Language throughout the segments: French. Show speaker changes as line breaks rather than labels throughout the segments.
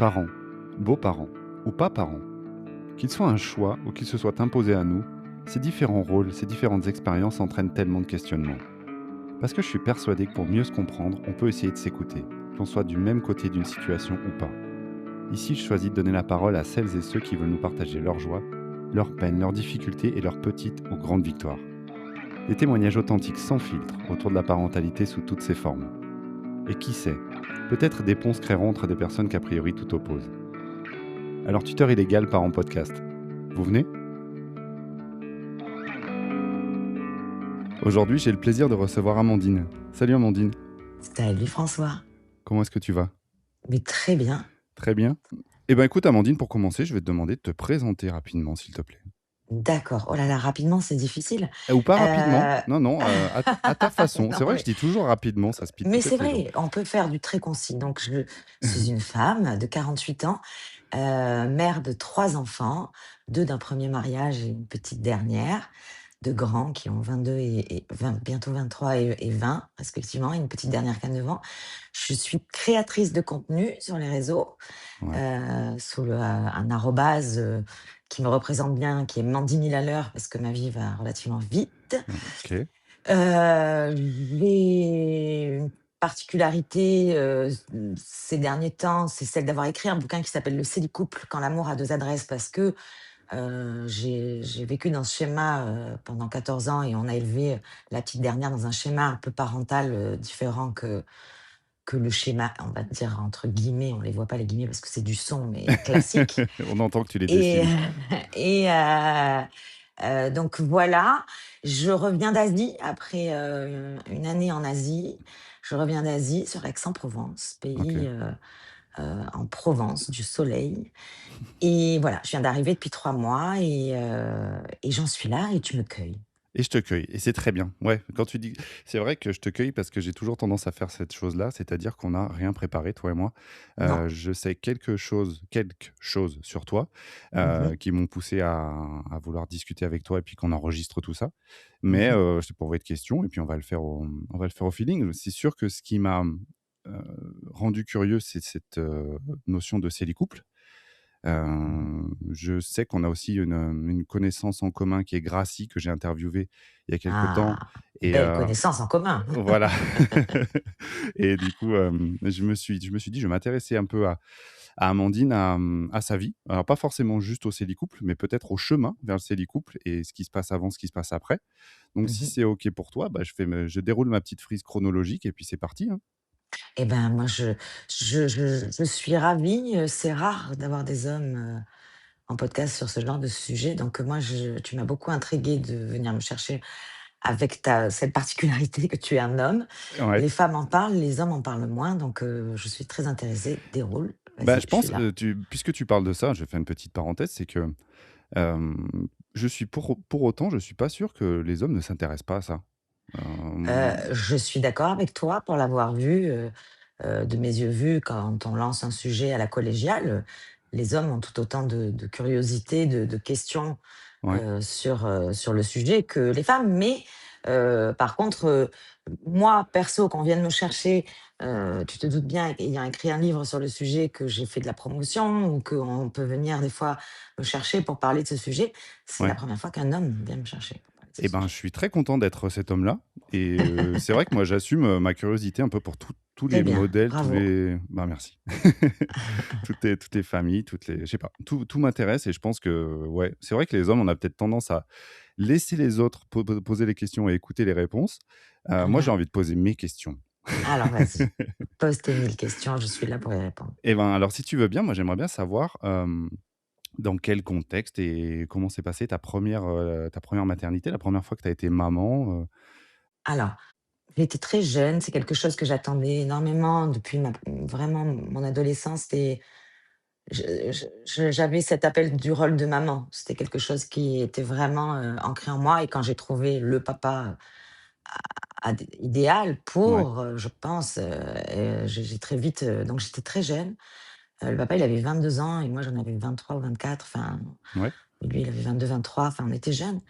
Parents, beaux-parents ou pas parents, qu'ils soient un choix ou qu'ils se soient imposés à nous, ces différents rôles, ces différentes expériences entraînent tellement de questionnements. Parce que je suis persuadé que pour mieux se comprendre, on peut essayer de s'écouter, qu'on soit du même côté d'une situation ou pas. Ici, je choisis de donner la parole à celles et ceux qui veulent nous partager leurs joies, leurs peines, leurs difficultés et leurs petites ou grandes victoires. Des témoignages authentiques sans filtre autour de la parentalité sous toutes ses formes. Et qui sait, peut-être des ponts se créeront entre des personnes qu'a priori tout opposent. Alors, tuteur illégal part en podcast. Vous venez? Aujourd'hui, j'ai le plaisir de recevoir Amandine. Salut Amandine,
Salut François.
comment est-ce que tu vas?
Mais très bien.
Très bien. Eh ben écoute Amandine, pour commencer, je vais te demander de te présenter rapidement, s'il te plaît.
D'accord. Oh là là, rapidement, c'est difficile.
Ou pas rapidement,
Heu,
non, non, à ta façon. C'est
non
vrai que je dis toujours rapidement, ça speed
mais c'est
peut-être les gens.
vrai, on peut faire du très concis. Donc je suis une femme de 48 ans, mère de 3 enfants, 2 d'un premier mariage et une petite dernière, 2 grands qui ont 22 et 20, bientôt 23 et 20 respectivement, et une petite dernière qui a 9 ans. Je suis créatrice de contenu sur les réseaux,
Ouais,
sous un arrobase, qui me représente bien, qui est Mandy 1000 à l'heure parce que ma vie va relativement vite.
OK,
J'ai une particularité, ces derniers temps, c'est celle d'avoir écrit un bouquin qui s'appelle «Le Célicouple, quand l'amour a 2 adresses» parce que, j'ai vécu dans ce schéma, pendant 14 ans, et on a élevé la petite dernière dans un schéma un peu parental, différent que le schéma, on va dire entre guillemets, on les voit pas les guillemets parce que c'est du son, mais classique.
on entend que tu les
Et
dessines.
et donc voilà, je reviens d'Asie après, une année en Asie. Je reviens d'Asie sur Aix-en-Provence,
OK.
pays, en Provence, du soleil, et voilà, je viens d'arriver depuis 3 mois, et j'en suis là et tu me cueilles.
Et je te cueille et c'est très bien. Ouais, quand tu dis c'est vrai que je te cueille parce que j'ai toujours tendance à faire cette chose-là, c'est-à-dire qu'on n'a rien préparé, toi et moi.
Non.
Je sais quelque chose sur toi,
Mmh.
qui m'ont poussé à vouloir discuter avec toi et puis qu'on enregistre tout ça. Mais,
Mmh.
je t'ai envoyé de questions et puis on va le faire au feeling. C'est sûr que ce qui m'a, rendu curieux, c'est cette, notion de couple. Je sais qu'on a aussi une connaissance en commun qui est Gracie, que j'ai interviewée il y a quelque temps
Ah,
et
belle connaissance en commun.
voilà et du coup, je me suis dit: «Je vais m'intéresser un peu à Amandine, à sa vie». Alors pas forcément juste au couple, mais peut-être au chemin vers le couple et ce qui se passe avant, ce qui se passe après. Donc si
Mmh.
c'est OK pour toi, bah, je déroule ma petite frise chronologique et puis c'est parti, hein.
Et ben, moi, je suis ravie, c'est rare d'avoir des hommes, en podcast sur ce genre de sujet. Donc, moi, tu m'as beaucoup intriguée de venir me chercher avec cette particularité que tu es un homme.
Ouais.
Les femmes en parlent, les hommes en parlent moins. Donc, je suis très intéressée. Déroule,
Bah,
vas-y,
je
je suis
pense,
là.
puisque tu parles de ça, je vais faire une petite parenthèse, c'est que Hem, je suis pour autant, je suis pas sûr que les hommes ne s'intéressent pas à ça. Hem,
Je suis d'accord avec toi pour l'avoir vu, de mes yeux vus quand on lance un sujet à la collégiale. Les hommes ont tout autant de curiosité, de questions,
ouais,
sur le sujet que les femmes. Mais, par contre, moi perso, qu'on vienne me chercher, tu te doutes bien, ayant écrit un livre sur le sujet, que j'ai fait de la promotion ou qu'on peut venir des fois me chercher pour parler de ce sujet, c'est la
ouais
première fois qu'un homme vient me chercher pour parler de ce
et ben, je
sujet.
suis très content d'être cet homme-là et c'est vrai que moi j'assume, ma curiosité un peu pour tous
Très
les
bien,
modèles, tous
bravo.
les ben, merci. Toutes les familles, toutes les je sais pas, tout m'intéresse et je pense que, ouais, c'est vrai que les hommes, on a peut-être tendance à laisser les autres poser les questions et écouter les réponses. Moi, j'ai
Voilà.
envie de poser mes questions.
Alors vas-y, pose tes 1000 questions, je suis là pour y répondre.
Et ben, alors si tu veux bien, moi j'aimerais bien savoir, dans quel contexte et comment s'est passée ta première maternité, la première fois que tu as été maman?
Alors, j'ai été très jeune, c'est quelque chose que j'attendais énormément depuis vraiment mon adolescence. J'avais cet appel du rôle de maman. C'était quelque chose qui était vraiment, ancré en moi, et quand j'ai trouvé le papa idéal
Ouais,
pour, je pense, j'ai très vite, donc j'étais très jeune. Le papa, il avait 22 ans et moi j'en avais 23 ou 24, enfin,
ouais,
lui il avait 22, 23, enfin on était jeunes.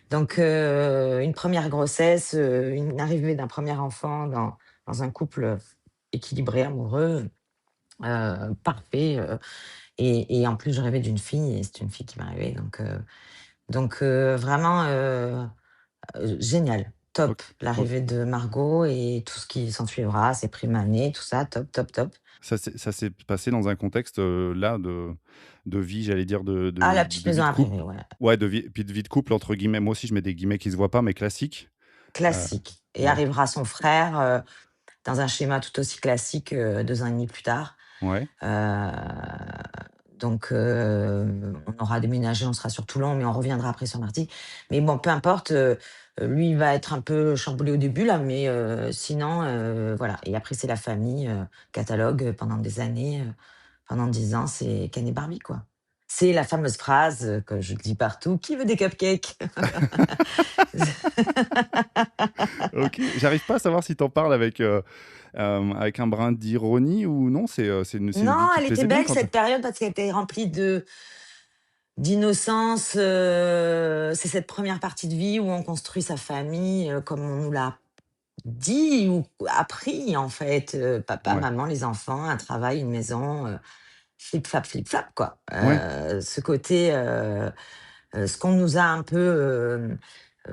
Donc, une première grossesse, une arrivée d'un premier enfant dans un couple équilibré, amoureux, parfait, et en plus je rêvais d'une fille et c'est une fille qui m'est arrivée donc vraiment, génial,
OK.
top.
O
L'arrivée de Margot et tout ce qui s'ensuivra, ses primes années, tout ça, top, top, top.
ça s'est passé dans un contexte, là, de vie, j'allais dire
Ah, la petite
de vie
maison
de
à
couple.
prairie, ouais,
Ouais, de vie de couple entre guillemets. Moi aussi, je mets des guillemets qui se voient pas, mais classique. Heu,
classique, et
ouais,
arrivera son frère, dans un schéma tout aussi classique, 2 ans et demi plus tard.
ouais,
Heu, donc on aura déménagé, on sera sur Toulon, mais on reviendra après sur Martigues. Mais bon, peu importe, lui, il va être un peu chamboulé au début là, mais sinon, voilà, et après c'est la famille, catalogue, pendant des années, pendant 10 ans, c'est Ken et Barbie, quoi. C'est la fameuse phrase, que je dis partout: «Qui veut des cupcakes?»
OK. J'arrive pas à savoir si tu en parles avec un brin d'ironie ou non, c'est une
Non,
vie qui
elle
te
était
plaisait bien
belle
quand tu
cette période parce qu'elle était remplie d'innocence, c'est cette première partie de vie où on construit sa famille, comme on nous l'a dit ou appris en fait, papa,
ouais,
maman, les enfants, un travail, une maison, flip flap quoi.
ouais,
Ce côté, ce qu'on nous a un peu,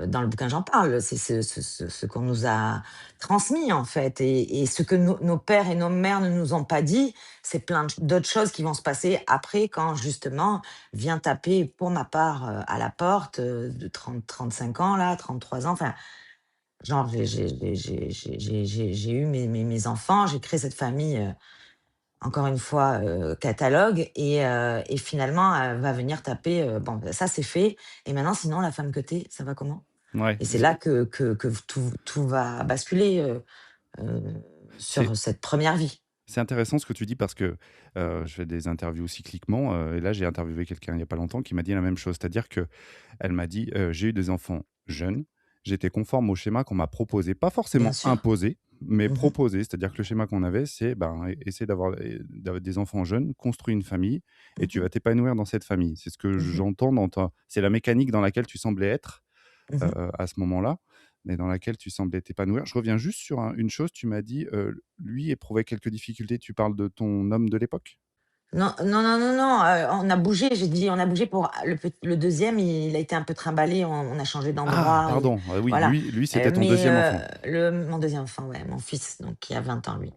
dans le bouquin j'en parle, c'est ce qu'on nous a transmis en fait, et ce que nos pères et nos mères ne nous ont pas dit, c'est plein d'autres choses qui vont se passer après quand justement vient taper pour ma part, à la porte, de 30-35 ans là, 33 ans, enfin genre j'ai eu mes enfants, j'ai créé cette famille, encore une fois, catalogue, et finalement, va venir taper, bon, bah, ça c'est fait, et maintenant sinon la femme que tu ça va comment?
ouais.
Et c'est là que tout va basculer, heu,
C'est
sur cette première vie.
c'est intéressant ce que tu dis parce que, je fais des interviews cycliquement, et là, j'ai interviewé quelqu'un il y a pas longtemps qui m'a dit la même chose. C'est-à-dire que elle m'a dit: «J'ai eu des enfants jeunes, j'étais conforme au schéma qu'on m'a proposé», pas
Bien
forcément
sûr.
imposé, mais
Mmh.
proposé. C'est-à-dire que le schéma qu'on avait, c'est, ben, essaie d'avoir des enfants jeunes, construis une famille et tu
Mmh.
vas t'épanouir dans cette famille. C'est ce que
Mmh.
j'entends dans ta c'est la mécanique dans laquelle tu semblais être,
Mmh.
à ce moment-là, mais dans laquelle tu semblais t'épanouir. Je reviens juste sur une chose, tu m'as dit, lui éprouvait quelques difficultés. Tu parles de ton homme de l'époque?
Non, non, non, non, non, on a bougé, j'ai dit on a bougé pour le 2e, il a été un peu trimballé, on a changé
Ah
d'endroit et
pardon, oui,
voilà.
lui c'était ton
Mais
deuxième enfant.
le mon 2e enfant, ouais, mon fils, donc qui a 20 ans lui,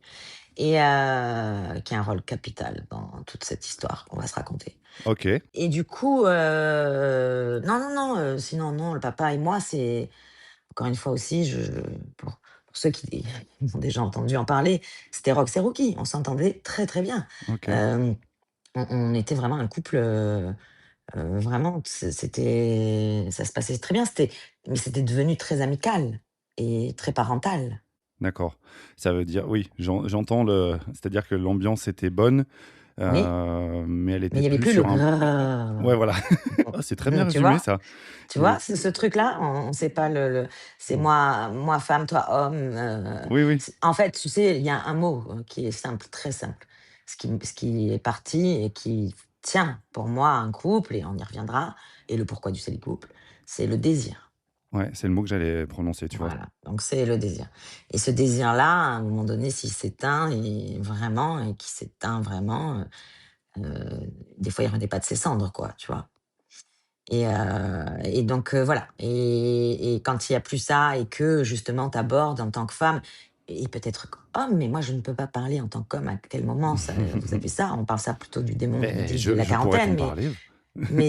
et qui a un rôle capital dans toute cette histoire qu'on va se raconter.
OK,
Et du coup, non, non, non, sinon non, le papa et moi, c'est encore une fois aussi, pour ceux qui ont déjà entendu en parler, c'était Rox et Rookie. On s'entendait très, très bien.
OK.
Hem, on était vraiment un couple, vraiment, c'était ça se passait très bien. Mais c'était devenu très amical et très parental.
D'accord. Ça veut dire oui, j'entends c'est-à-dire que l'ambiance était bonne,
Oui,
mais elle
mais il
était
y avait
plus
plus le
sur un
grrrr.
ouais, voilà. Ah, c'est très bien
Tu
résumé
vois?
ça.
Tu vois?
Et
C'est ce truc-là, on sait pas c'est
mmh,
moi femme, toi homme,
oui, oui,
c'est en fait, tu sais, il y a un mot, qui est simple, très simple. Ce qui est parti et qui tient pour moi un couple, et on y reviendra, et le pourquoi du c'est le couple, c'est le désir.
ouais, c'est le mot que j'allais prononcer, tu vois?
Voilà, donc c'est le désir, et ce désir-là, à un moment donné, s'il s'éteint et qui s'éteint vraiment, des fois, il renaît pas de ses cendres, quoi, tu vois? Et donc voilà, et quand il y a plus ça et que justement tu abordes en tant que femme et peut-être qu'homme, mais moi je ne peux pas parler en tant qu'homme à quel moment ça vous avez ça, on parle ça plutôt du démon
Beh,
de la
je pourrais
quarantaine,
t'en
mais
parler.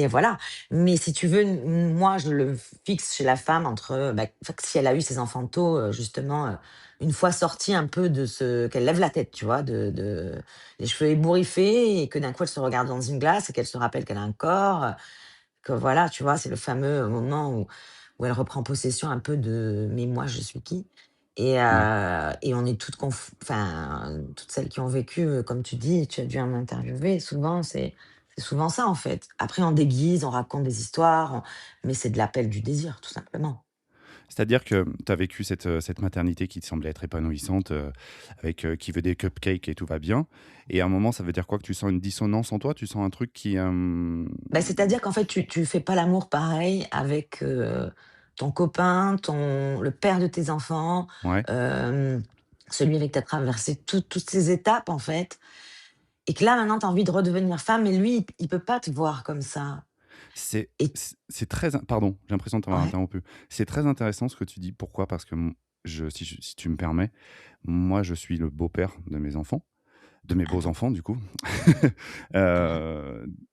voilà. Mais si tu veux, moi je le fixe chez la femme entre, bah, si elle a eu ses enfants tôt, justement, une fois sortie un peu de ce qu'elle lève la tête, tu vois? Les cheveux ébouriffés, et que d'un coup elle se regarde dans une glace et qu'elle se rappelle qu'elle a un corps, que voilà, tu vois? C'est le fameux moment où elle reprend possession un peu de: «Mais moi, je suis qui?»
Ouais.
Et on est enfin, toutes celles qui ont vécu, comme tu dis, tu as dû en interviewer, souvent, c'est souvent ça, en fait. Après, on déguise, on raconte des histoires, mais c'est de l'appel du désir, tout simplement.
C'est-à-dire que tu as vécu cette maternité qui te semblait être épanouissante, avec, qui veut des cupcakes et tout va bien et à un moment, ça veut dire quoi? Que tu sens une dissonance en toi? Tu sens un truc qui,
Bah, c'est-à-dire qu'en fait, tu fais pas l'amour pareil avec, ton copain, le père de tes enfants,
ouais,
hem, celui avec qui tu as traversé toutes ces étapes, en fait. et que là, maintenant, tu as envie de redevenir femme et lui, il peut pas te voir comme ça
C'est
et
c'est très in pardon, j'ai l'impression de t'avoir
ouais.
interrompu. C'est très intéressant ce que tu dis. Pourquoi? Parce que si tu me permets, moi, je suis le beau-père de mes enfants, de mes
Ah bon?
beaux-enfants, du coup.
Ah.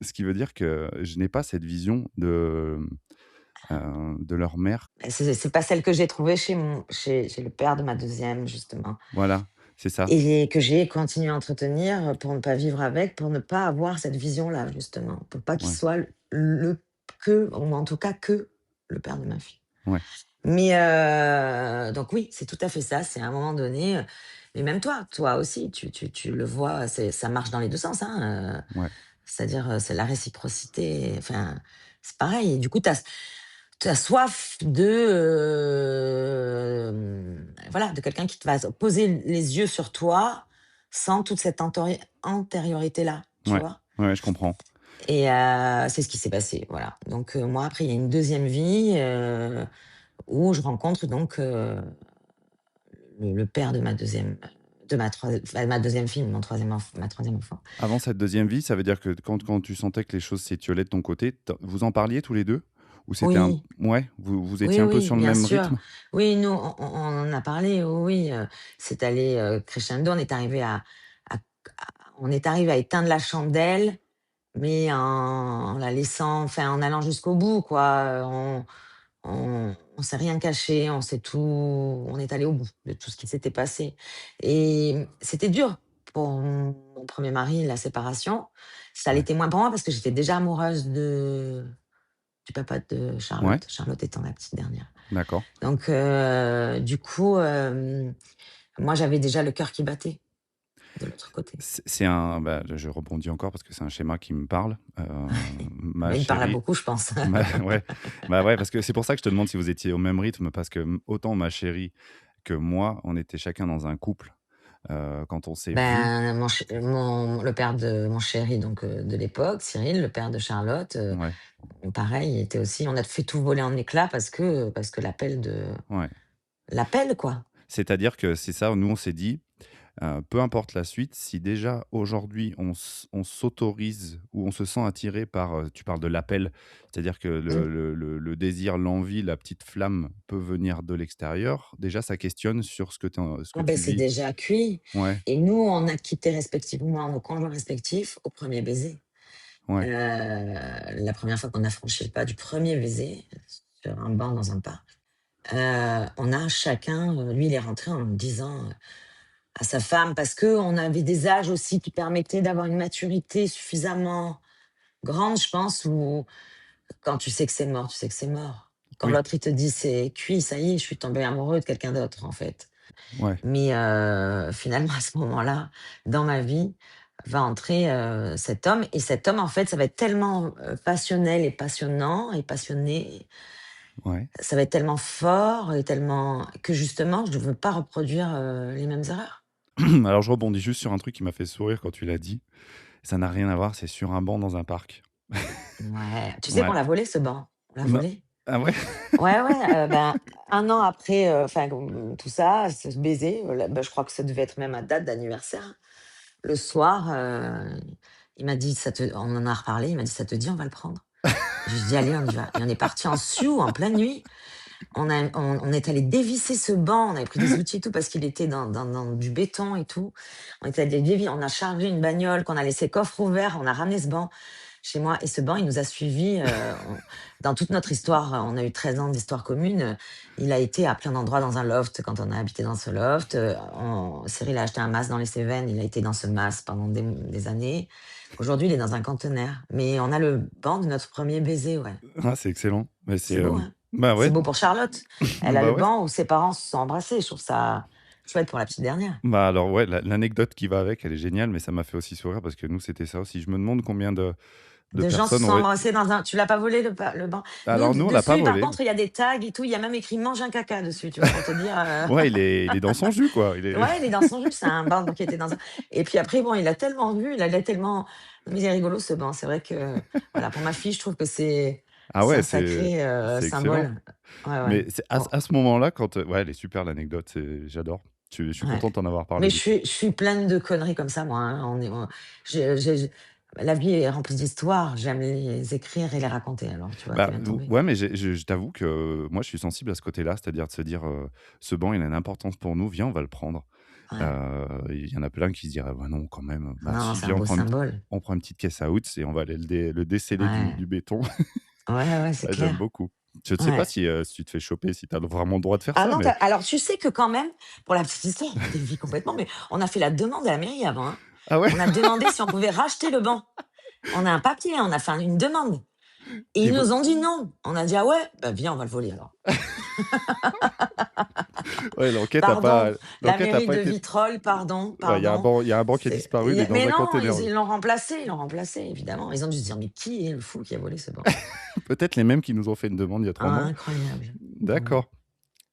Ce qui veut dire que je n'ai pas cette vision de leur mère.
Et c'est pas celle que j'ai trouvée chez le père de ma deuxième justement
Voilà, c'est ça.
et que j'ai continué à entretenir, pour ne pas vivre avec, pour ne pas avoir cette vision-là justement, pour pas qu'il
Ouais,
soit le que ou en tout cas que le père de ma fille.
ouais,
Mais donc oui, c'est tout à fait ça, c'est à un moment donné, mais même toi aussi, tu le vois, ça marche dans les 2 sens, hein,
ouais.
c'est-à-dire, c'est la réciprocité, enfin, c'est pareil et du coup, tu as soif voilà, de quelqu'un qui te va poser les yeux sur toi, sans toute cette antériorité-là, tu
Ouais,
vois?
ouais, je comprends.
Et c'est ce qui s'est passé, voilà. Donc moi, après, il y a une deuxième vie, où je rencontre donc, le père de ma deuxième, de ma troisième, enfin, ma deuxième fille, ma troisième enfant.
Avant cette deuxième vie, ça veut dire que quand tu sentais que les choses s'étiolaient de ton côté, vous en parliez tous les 2? Ou c'était un
Oui,
ouais, vous étiez
oui,
un peu
oui,
sur le
bien
même
sûr.
rythme?
Oui, nous, on en a parlé, oui, oui, c'est allé, crescendo. On est arrivé à on est arrivé à éteindre la chandelle, mais en la laissant, enfin, en allant jusqu'au bout, quoi. On s'est rien caché, on est allé au bout de tout ce qui s'était passé et c'était dur pour mon 1er mari, la séparation. Ça
Ouais,
l'était moins pour moi parce que j'étais déjà amoureuse du papa de
ouais,
Charlotte, Charlotte étant la petite dernière.
d'accord.
Donc du coup, moi, j'avais déjà le cœur qui battait de l'autre côté.
C'est un bah, je rebondis encore parce que c'est un schéma qui me parle. Ma
Mais il me parle à
chérie
beaucoup, je pense.
ma ouais, bah, ouais, parce que c'est pour ça que je te demande si vous étiez au même rythme parce que, autant ma chérie que moi, on était chacun dans un couple, quand on s'est vus.
Ben, le père de mon chéri, donc de l'époque, Cyril, le père de Charlotte,
Ouais,
pareil, il était aussi, on a fait tout voler en éclats parce que
ouais.
l'appel, quoi.
C'est-à-dire que c'est ça, nous on s'est dit, peu importe la suite, si déjà aujourd'hui on s'autorise ou on se sent attiré par, tu parles de l'appel, c'est-à-dire que
Mmh.
le désir, l'envie, la petite flamme peut venir de l'extérieur. Déjà ça questionne sur ce que
Ah ben,
tu
c'est
vis.
déjà cuit
Ouais,
et nous, on a quitté respectivement nos conjoints respectifs au premier baiser.
ouais,
La première fois qu'on a franchi le pas du premier baiser sur un banc dans un parc, on a chacun, lui, il est rentré en disant, à sa femme parce qu'on avait des âges aussi qui permettaient d'avoir une maturité suffisamment grande, je pense, où quand tu sais que c'est mort, tu sais que c'est mort. Quand
oui,
l'autre, il te dit: «C'est cuit, ça y est, je suis tombé amoureux de quelqu'un d'autre», en fait.
ouais,
Mais finalement, à ce moment-là, dans ma vie, va entrer, cet homme et cet homme, en fait, ça va être tellement, passionnel et passionnant et passionné,
ouais.
ça va être tellement fort et tellement que justement, je ne veux pas reproduire, les mêmes erreurs.
Alors je rebondis juste sur un truc qui m'a fait sourire quand tu l'as dit. Ça n'a rien à voir, c'est sur un banc dans un parc.
Ouais, tu sais qu'on
Ouais.
l'a volé ce banc? On l'a
Non.
volé.
Ah ouais?
Ouais, ouais, ben, 1 an après, enfin, tout ça, ce baiser, là, bah, je crois que ça devait être même ma date d'anniversaire. Le soir, il m'a dit: «Ça te», on en a reparlé, il m'a dit: «Ça te dit, on va le prendre?» J'ai dit: «Allez, on y va» et on est parti en sioux, en pleine nuit. On est allé dévisser ce banc, on avait pris des outils et tout parce qu'il était dans du béton et tout. On est allé on a chargé une bagnole qu'on a laissé coffre ouvert, on a ramené ce banc chez moi et ce banc, il nous a suivis, dans toute notre histoire. On a eu 13 ans d'histoire commune, il a été à plein d'endroits dans un loft quand on a habité dans ce loft, Cyril a acheté un mas dans les Cévennes, il a été dans ce mas pendant des années. Aujourd'hui, il est dans un conteneur, mais on a le banc de notre premier baiser, ouais.
Ah, c'est excellent. Mais c'est,
C'est beau, hein?
bah,
C'est
ouais,
beau pour Charlotte. Elle a
bah,
le
ouais,
banc où ses parents se sont embrassés. Je trouve ça chouette pour la petite dernière.
bah, alors, ouais, l'anecdote qui va avec, elle est géniale, mais ça m'a fait aussi sourire parce que nous, c'était ça aussi. Je me demande combien de
De gens se
personnes
sont
auraient
embrassés dans un, tu l'as pas volé le banc? Nous,
alors nous, on l'a pas
dessus, par
volé.
contre, il y a des tags et tout. Il y a même écrit «mange un caca» dessus, tu vois? Pour te dire,
Ouais, il est dans son jus, quoi. Il est
ouais, il est dans son jus. C'est un banc donc qui était dans un, et puis après, bon, il a tellement vu, il a tellement, mais il est rigolo ce banc. C'est vrai que, voilà, pour ma fille, je trouve que
ah
c'est
ouais,
un
c'est
sacré,
c'est excellent.
symbole. Ouais, ouais.
Mais c'est à
Bon.
ce moment-là quand, ouais, elle est super l'anecdote, j'adore. Je suis
Ouais.
content de t'en avoir
Mais
parlé, du coup.
je suis pleine de conneries comme ça, moi, hein. J'ai la vie est remplie d'histoires, j'aime les écrire et les raconter, alors tu vois, tu
Bah,
viens de
ou
tomber.
ouais, mais je t'avoue que moi, je suis sensible à ce côté-là, c'est-à-dire de se dire, «Ce banc, il a une importance pour nous, viens, on va le prendre».
Ouais.
Il y en a plein qui se diraient: «Bah non, quand même». Bah
Non,
si,
c'est un
viens,
beau symbole.
on prend une petite caisse à outils et on va aller le déceller
Ouais.
du béton.
Ouais, ouais, c'est
Ouais, j'aime
clair.
beaucoup. Je ne sais pas
Ouais.
si, si tu te fais choper, si tu as vraiment le droit de faire
Ah
ça,
non,
mais
alors tu sais que quand même, pour la petite histoire, on dévie complètement, mais on a fait la demande à la mairie avant, hein.
ah ouais?
On a demandé si on pouvait racheter le banc. On a un papier, on a fait une demande et
Et
ils
vous
nous ont dit non. On a dit: «Ah ouais? Bah viens, on va le voler alors».
ouais,
Pardon, la
l'enquête a
mairie
pas
de
été
Vitrolles, pardon,
ouais,
pardon.
il y a un banc qui a disparu, mais
Mais
dans un
non,
container.
ils l'ont remplacé évidemment. Ils ont dû se dire: «Mais qui est le fou qui a volé ce banc?»
Peut-être les mêmes qui nous ont fait une demande il y a 3
Ah,
mois.
incroyable. Mmh.
D'accord.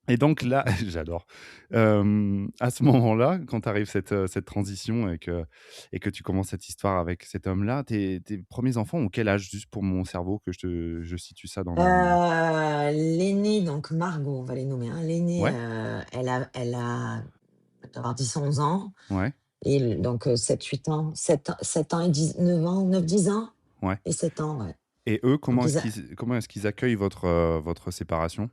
Et donc là, j'adore. À ce moment-là, quand arrive cette transition et que tu commences cette histoire avec cet homme-là, tes 1 enfants ont quel âge? Juste pour mon cerveau que je situe ça dans le
L'aînée, donc Margot, on va les nommer, hein. L'aînée,
ouais,
elle doit avoir 10-11 ans
ouais,
et donc 7-8 ans, 7 ans et 9 ans, 9-10 ans
ouais.
et 7 ans, ouais.
Et eux,
Donc
comment est-ce qu'ils accueillent votre séparation?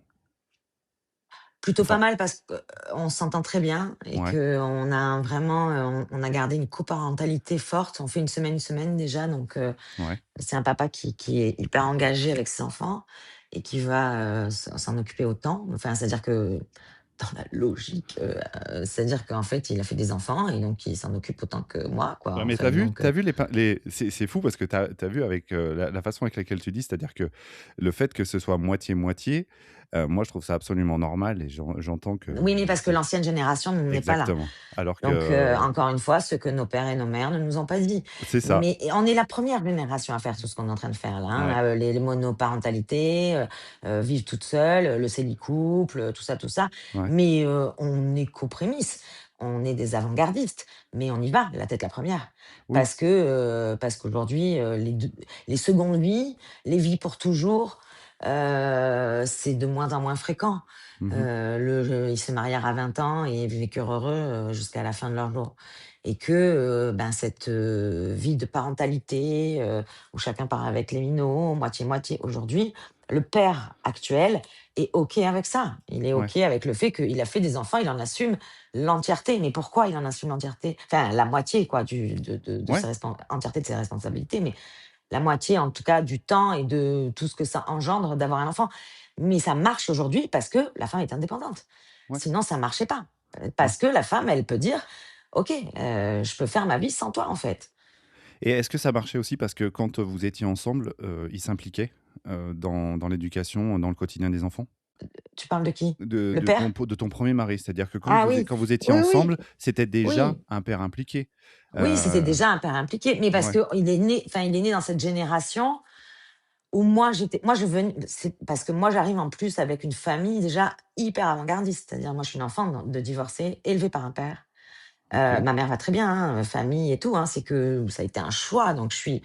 plutôt pas
Enfin
mal parce qu'on s'entend très bien et
ouais,
qu'on a vraiment, on a gardé une coparentalité forte. On fait une semaine déjà, donc
ouais.
c'est un papa qui est hyper engagé avec ses enfants et qui va, s'en occuper autant. Enfin, c'est-à-dire que dans la logique, c'est-à-dire qu'en fait, il a fait des enfants et donc il s'en occupe autant que moi, quoi,
Ouais,
en
mais
fait, donc
tu vu les c'est fou parce que tu as vu avec, la façon avec laquelle tu dis, c'est-à-dire que le fait que ce soit moitié-moitié, moi je trouve ça absolument normal et j'entends que
oui, mais parce que
c'est
l'ancienne génération n'est pas là.
exactement. Alors
Donc,
que
encore une fois, ce que nos pères et nos mères ne nous ont pas dit.
c'est ça,
Mais on est la première génération à faire tout ce qu'on est en train de faire là,
ouais,
hein, les monoparentalités, vivre toute seule, le célicouple, tout ça.
ouais,
Mais, on est qu'aux prémices. On est des avant-gardistes, mais on y va, la tête la première.
oui,
Parce qu'aujourd'hui, les secondes vies, les vies pour toujours, c'est de moins en moins fréquent.
mmh
Ils se marièrent à 20 ans et vécurent heureux, jusqu'à la fin de leurs jours et que, ben, cette, vie de parentalité, où chacun part avec les minots, moitié-moitié, aujourd'hui, le père actuel est OK avec ça. Il est
ouais,
OK avec le fait qu'il a fait des enfants, il en assume l'entièreté. Mais pourquoi il en assume l'entièreté? Enfin, la moitié quoi de
ouais,
ses entièreté de ses responsabilités, mais la moitié en tout cas du temps et de tout ce que ça engendre d'avoir un enfant. Mais ça marche aujourd'hui parce que la femme est indépendante.
ouais,
Sinon ça marchait pas.
ouais.
Parce que la femme, elle peut dire: «OK, je peux faire ma vie sans toi, en fait».
Et est-ce que ça marchait aussi parce que quand vous étiez ensemble, ils s'impliquaient, dans l'éducation, dans le quotidien des enfants?
Tu parles de qui? Le père?
De ton premier mari? C'est-à-dire que
Ah oui,
quand vous étiez
oui, oui,
ensemble, c'était déjà
oui,
un père impliqué?
oui, c'était
Heu,
déjà un père impliqué, mais parce
ouais,
qu'il est né enfin, il est né dans cette génération où moi je venais c'est parce que moi j'arrive en plus avec une famille déjà hyper avant-gardiste. C'est-à-dire moi je suis une enfant de divorcée, élevée par un père.
OK,
Ma mère va très bien, hein, famille et tout, hein, c'est que ça a été un choix, donc je suis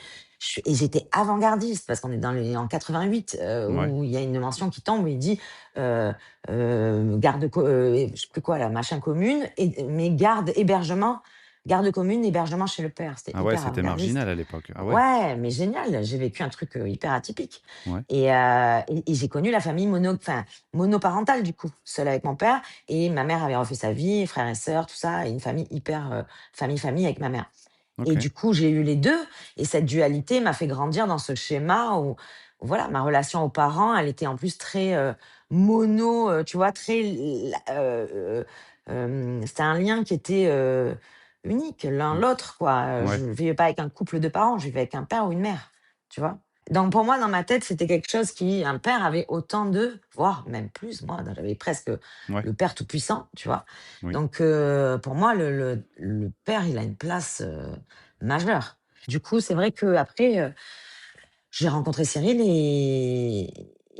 et j'étais avant-gardiste parce qu'on est en 88,
ouais,
où il y a une mention qui tombe où il dit, heu garde co je sais plus quoi là, machin commune et mais garde commune, hébergement chez le père. C'était
ah ouais,
hyper
c'était
avant-gardiste.
marginal à l'époque. Ah ouais,
Ouais, mais génial, j'ai vécu un truc, hyper atypique
ouais,
et j'ai connu la famille monoparentale du coup, seule avec mon père et ma mère avait refait sa vie, frères et sœurs, tout ça et une famille hyper, famille avec ma mère et
OK,
du coup, j'ai eu les 2 et cette dualité m'a fait grandir dans ce schéma où voilà, ma relation aux parents, elle était en plus très, tu vois? Très c'était un lien qui était, unique, l'un
mmh,
l'autre quoi,
ouais,
je vivais pas avec un couple de parents, je vivais avec un père ou une mère, tu vois? Donc pour moi, dans ma tête, c'était quelque chose qui un père avait autant de voire même plus, moi, j'avais presque
ouais,
le père tout-puissant, tu vois?
oui,
Donc pour moi, le père, il a une place, majeure. Du coup, c'est vrai qu'après, j'ai rencontré Cyril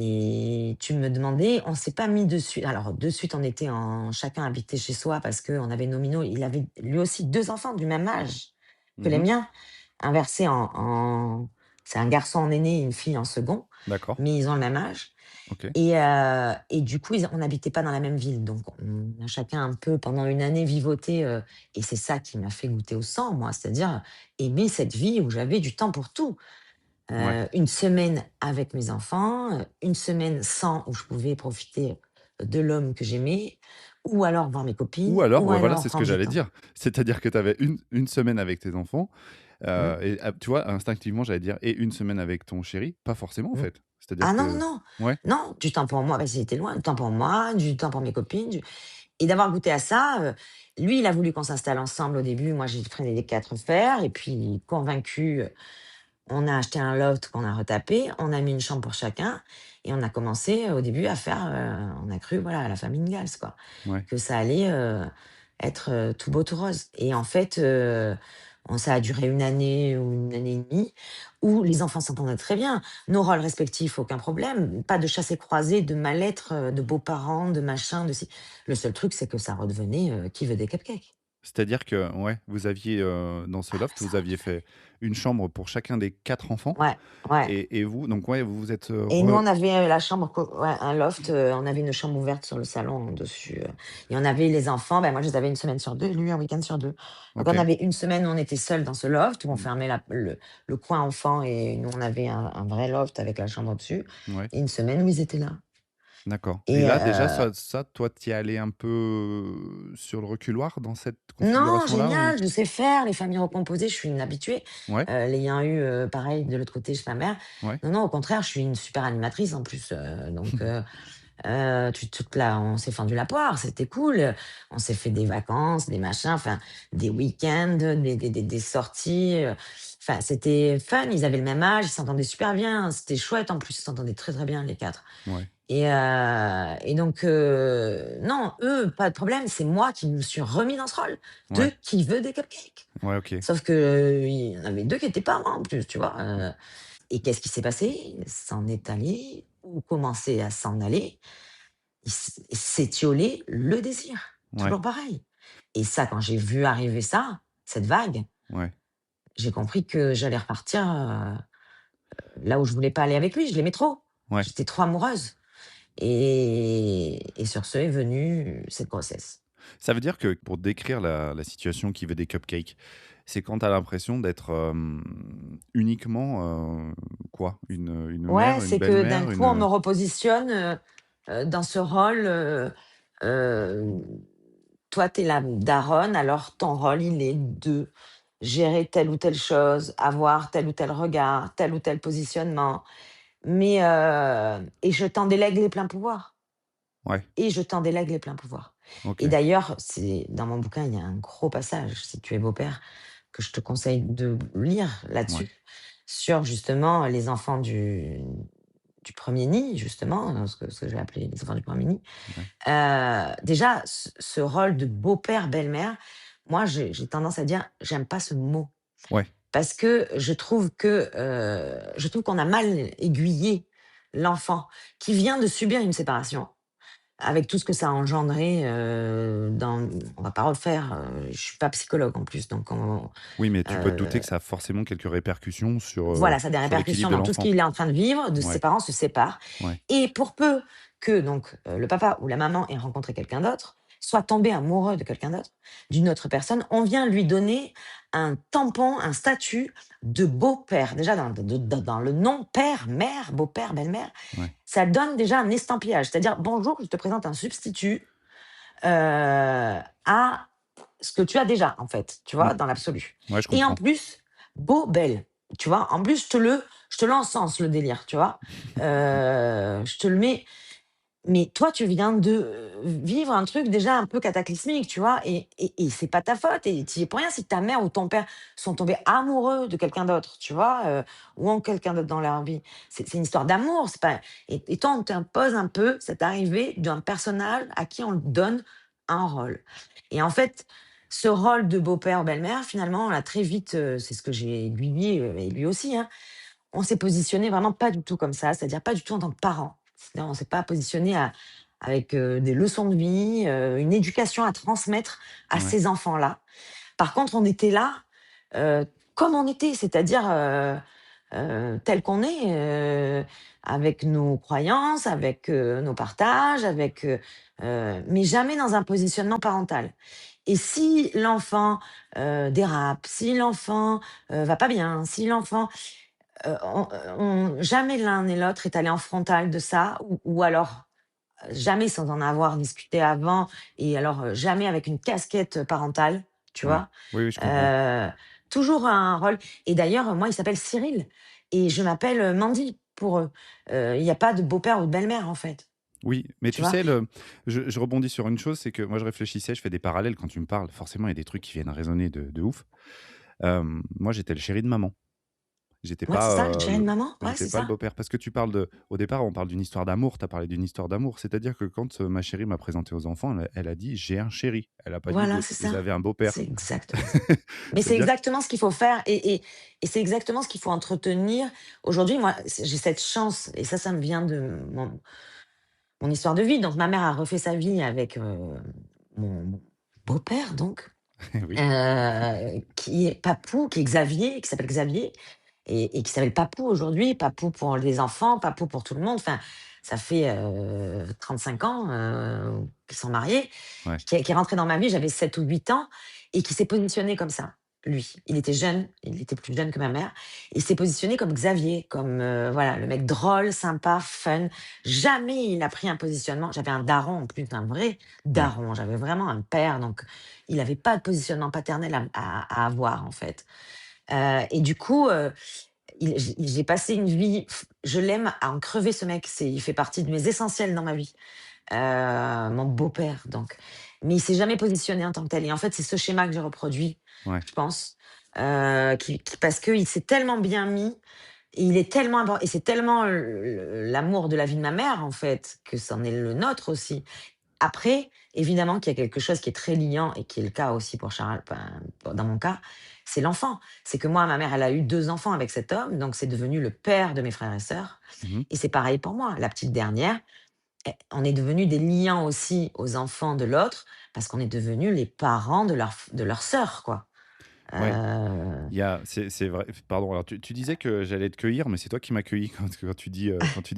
et tu me demandais, on s'est pas mis de suite alors de suite, on était en chacun habitait chez soi parce qu'on avait nos minots. Il avait lui aussi 2 enfants du même âge que les
mmh
miens, inversés en c'est un garçon en aîné et une fille en second.
D'accord.
mais ils ont le même âge.
OK.
Et du coup, on n'habitait pas dans la même ville, donc on a chacun un peu pendant une année vivoté, et c'est ça qui m'a fait goûter au sang, moi, c'est-à-dire aimer cette vie où j'avais du temps pour tout.
Ouais.
Une semaine avec mes enfants, une semaine sans, où je pouvais profiter de l'homme que j'aimais, ou alors voir mes
Ou
copines,
alors,
ou
ouais, voilà,
alors
c'est ce que
prendre du
j'allais
temps.
dire. C'est-à-dire que tu avais une semaine avec tes enfants,
Mmh,
et tu vois, instinctivement, j'allais dire: «Et une semaine avec ton chéri?» Pas forcément, en
mmh.
fait. C'est-à-dire
Ah non, non,
que
non!
ouais,
Non, du temps pour moi, parce qu'il était loin, du temps pour moi, du temps pour mes copines, du et d'avoir goûté à ça, lui, il a voulu qu'on s'installe ensemble au début. Moi, j'ai freiné les 4 fers et puis convaincu, on a acheté un loft qu'on a retapé, on a mis une chambre pour chacun et on a commencé, au début à faire, on a cru, voilà, à la famille Ingalls, quoi,
ouais.
que ça allait, être, tout beau tout rose et en fait, ça a duré une année ou une année et demie où les enfants s'entendaient très bien. Nos rôles respectifs, aucun problème, pas de chassé-croisé, de mal-être, de beaux-parents, de machin, de ci. Le seul truc, c'est que ça redevenait, qui veut des cupcakes?
C'est-à-dire que, ouais, vous aviez, dans ce
Ah bah,
loft,
ça
vous aviez fait une chambre pour chacun des 4 enfants
ouais, ouais.
et vous donc ouais, vous vous êtes,
Et nous, on avait, la chambre ouais, un loft, on avait une chambre ouverte sur le salon dessus, et on avait les enfants, ben, moi, je les avais une semaine sur 2, lui un week-end sur 2. Donc on
OK.
avait une semaine où on était seuls dans ce loft, où on
Mmh,
fermait le coin enfant et nous, on avait un vrai loft avec la chambre au-dessus
ouais,
et une semaine où ils étaient là
d'accord et
et
là, déjà, ça, toi, tu y allais un peu sur le reculoir dans cette
non,
configuration-là ou?
génial, je sais faire les familles recomposées, je suis une habituée,
Ouais,
l'ayant eu, pareil de l'autre côté chez ma mère.
ouais.
Non, non, au contraire, je suis une super animatrice en plus, donc tu toute la on s'est fendu la poire, c'était cool, on s'est fait des vacances, des machins, enfin, des week-ends, des sorties, enfin, c'était fun. Ils avaient le même âge, ils s'entendaient super bien, c'était chouette en plus, ils s'entendaient très, très bien les 4.
Ouais,
Et donc non, eux, pas de problème, c'est moi qui me suis remis dans ce rôle de
ouais,
qui veut des cupcakes.
ouais, OK.
Sauf que, il y en avait 2 qui étaient pas moi en plus, tu vois? Et qu'est-ce qui s'est passé? S'en est allé ou commençait à s'en aller. Il s'étiolait le désir,
Ouais,
toujours pareil. Et ça, quand j'ai vu arriver ça, cette vague,
ouais,
j'ai compris que j'allais repartir, là où je voulais pas aller avec lui, je l'aimais trop.
ouais.
J'étais trop amoureuse et sur ce est venue cette grossesse.
Ça veut dire que pour décrire la situation qui veut des cupcakes, c'est quand tu as l'impression d'être, uniquement, quoi? Une
Ouais,
mère, une
c'est que d'un
belle-mère,
coup, on me
une,
repositionne, dans ce rôle, heu, toi, tu es la daronne, alors ton rôle, il est de gérer telle ou telle chose, avoir tel ou tel regard, tel ou tel positionnement, mais et je t'en délègue les pleins pouvoirs
ouais,
et je t'en délègue les pleins pouvoirs et
OK,
d'ailleurs, c'est dans mon bouquin, il y a un gros passage, si tu es beau-père, que je te conseille de lire
ouais,
là-dessus, sur justement les enfants du premier nid, justement, ce que j'ai appelé les enfants du premier nid.
ouais,
Déjà, ce rôle de beau-père, belle-mère, moi, j'ai tendance à dire, j'aime pas ce mot.
ouais,
Parce que je trouve qu'on a mal aiguillé l'enfant qui vient de subir une séparation, avec tout ce que ça a engendré, on va pas refaire, je suis pas psychologue en plus, donc
oui, mais tu peux te douter
heu
que ça a forcément quelques répercussions
voilà, ça a des
sur l'équilibre
répercussions
de
dans tout ce
l'enfant.
qu'il est en train de vivre, de ses
Ouais,
parents se séparent
ouais,
et pour peu que donc, le papa ou la maman ait rencontré quelqu'un d'autre, soit tombé amoureux de quelqu'un d'autre, d'une autre personne, on vient lui donner un tampon, un statut de beau-père. Déjà dans le nom père, mère, beau-père, belle-mère,
ouais,
ça donne déjà un estampillage. C'est-à-dire: «Bonjour, je te présente un substitut, à ce que tu as déjà», en fait, tu
mmh,
vois? Dans l'absolu
ouais, je
et en
comprends.
plus, beau, belle, tu vois? En plus, je te l'encense le délire, tu vois? Je te le mets mais toi, tu viens de, vivre un truc déjà un peu cataclysmique, tu vois? Et c'est pas ta faute et tu y es pour rien si ta mère ou ton père sont tombés amoureux de quelqu'un d'autre, tu vois? Ou ont quelqu'un d'autre dans leur vie. C'est une histoire d'amour, c'est pas et toi, on t'impose un peu cette arrivée d'un personnage à qui on donne un rôle et en fait, ce rôle de beau-père, belle-mère, finalement, on l'a très vite, c'est ce que j'ai aiguillé, et lui aussi, hein, on s'est positionné vraiment pas du tout comme ça, c'est-à-dire pas du tout en tant que parents. C'est-à-dire on s'est pas positionné avec, des leçons de vie, une éducation à transmettre à
Ouais,
ces enfants-là. Par contre, on était là, heu, comme on était, c'est-à-dire, tel qu'on est, avec nos croyances, avec, nos partages, avec, mais jamais dans un positionnement parental. Et si l'enfant, dérape, si l'enfant, va pas bien, si l'enfant on jamais l'un et l'autre est allé en frontal de ça ou alors, jamais sans en avoir discuté avant et alors, jamais avec une casquette parentale, tu
Ouais.
vois?
Oui, oui, je comprends.
Heu, Toujours un rôle et d'ailleurs, moi, il s'appelle Cyril et je m'appelle, Mandy pour eux. Il y a pas de beau-père ou de belle-mère, en fait,
Oui, mais
tu
tu
vois?
sais, je rebondis sur une chose, c'est que moi, je réfléchissais, je fais des parallèles quand tu me parles. Forcément, il y a des trucs qui viennent résonner de ouf. Moi, j'étais le chéri de maman. J'étais
Ouais, c'est
pas,
ça, le chéri de maman, ouais,
j'étais
c'est
pas le
ça.
beau-père. Parce que tu parles au départ, on parle d'une histoire d'amour, tu as parlé d'une histoire d'amour. C'est-à-dire que quand, ma chérie m'a présenté aux enfants, elle a dit: «J'ai un chéri». Elle a pas dit:
Voilà,
«Vous
c'est ça.
vous avez un
C'est
beau-père».
exactement ça. Mais c'est
C'est-à-dire
exactement ce qu'il faut faire et c'est exactement ce qu'il faut entretenir. Aujourd'hui, moi, j'ai cette chance et ça me vient de mon histoire de vie. Donc ma mère a refait sa vie avec, mon beau-père donc,
oui,
qui est Papou, qui est Xavier, qui s'appelle Xavier et qui s'appelle Papou aujourd'hui. Papou pour les enfants, Papou pour tout le monde. Enfin, ça fait, 35 ans, qu'ils sont mariés,
ouais,
qui est rentré dans ma vie, j'avais 7 ou 8 ans et qui s'est positionné comme ça, lui. Il était jeune, il était plus jeune que ma mère. Il s'est positionné comme Xavier, comme, voilà, le mec drôle, sympa, fun. Jamais il a pris un positionnement. J'avais un daron en plus, un vrai
ouais,
daron. J'avais vraiment un père, donc il avait pas de positionnement paternel à avoir, en fait. Et du coup, j'ai passé une vie je l'aime à en crever ce mec. Il fait partie de mes essentiels dans ma vie. Mon beau-père donc. Mais il s'est jamais positionné en tant que tel et en fait, c'est ce schéma que j'ai reproduit,
ouais,
je pense, qui parce qu'il s'est tellement bien mis et il est tellement impor et c'est tellement l'amour de la vie de ma mère, en fait, que c'en est le nôtre aussi. Après, évidemment qu'il y a quelque chose qui est très liant et qui est le cas aussi pour Charles, enfin, dans mon cas, c'est l'enfant. C'est que moi, ma mère, elle a eu 2 enfants avec cet homme, donc c'est devenu le père de mes frères et sœurs
mmh.
et c'est pareil pour moi. La petite dernière, on est devenus des liants aussi aux enfants de l'autre parce qu'on est devenus les parents de leur sœur, quoi.
Ouais.
Heu,
Il y a c'est vrai pardon, alors tu disais que j'allais te cueillir, mais c'est toi qui m'as cueilli quand tu dis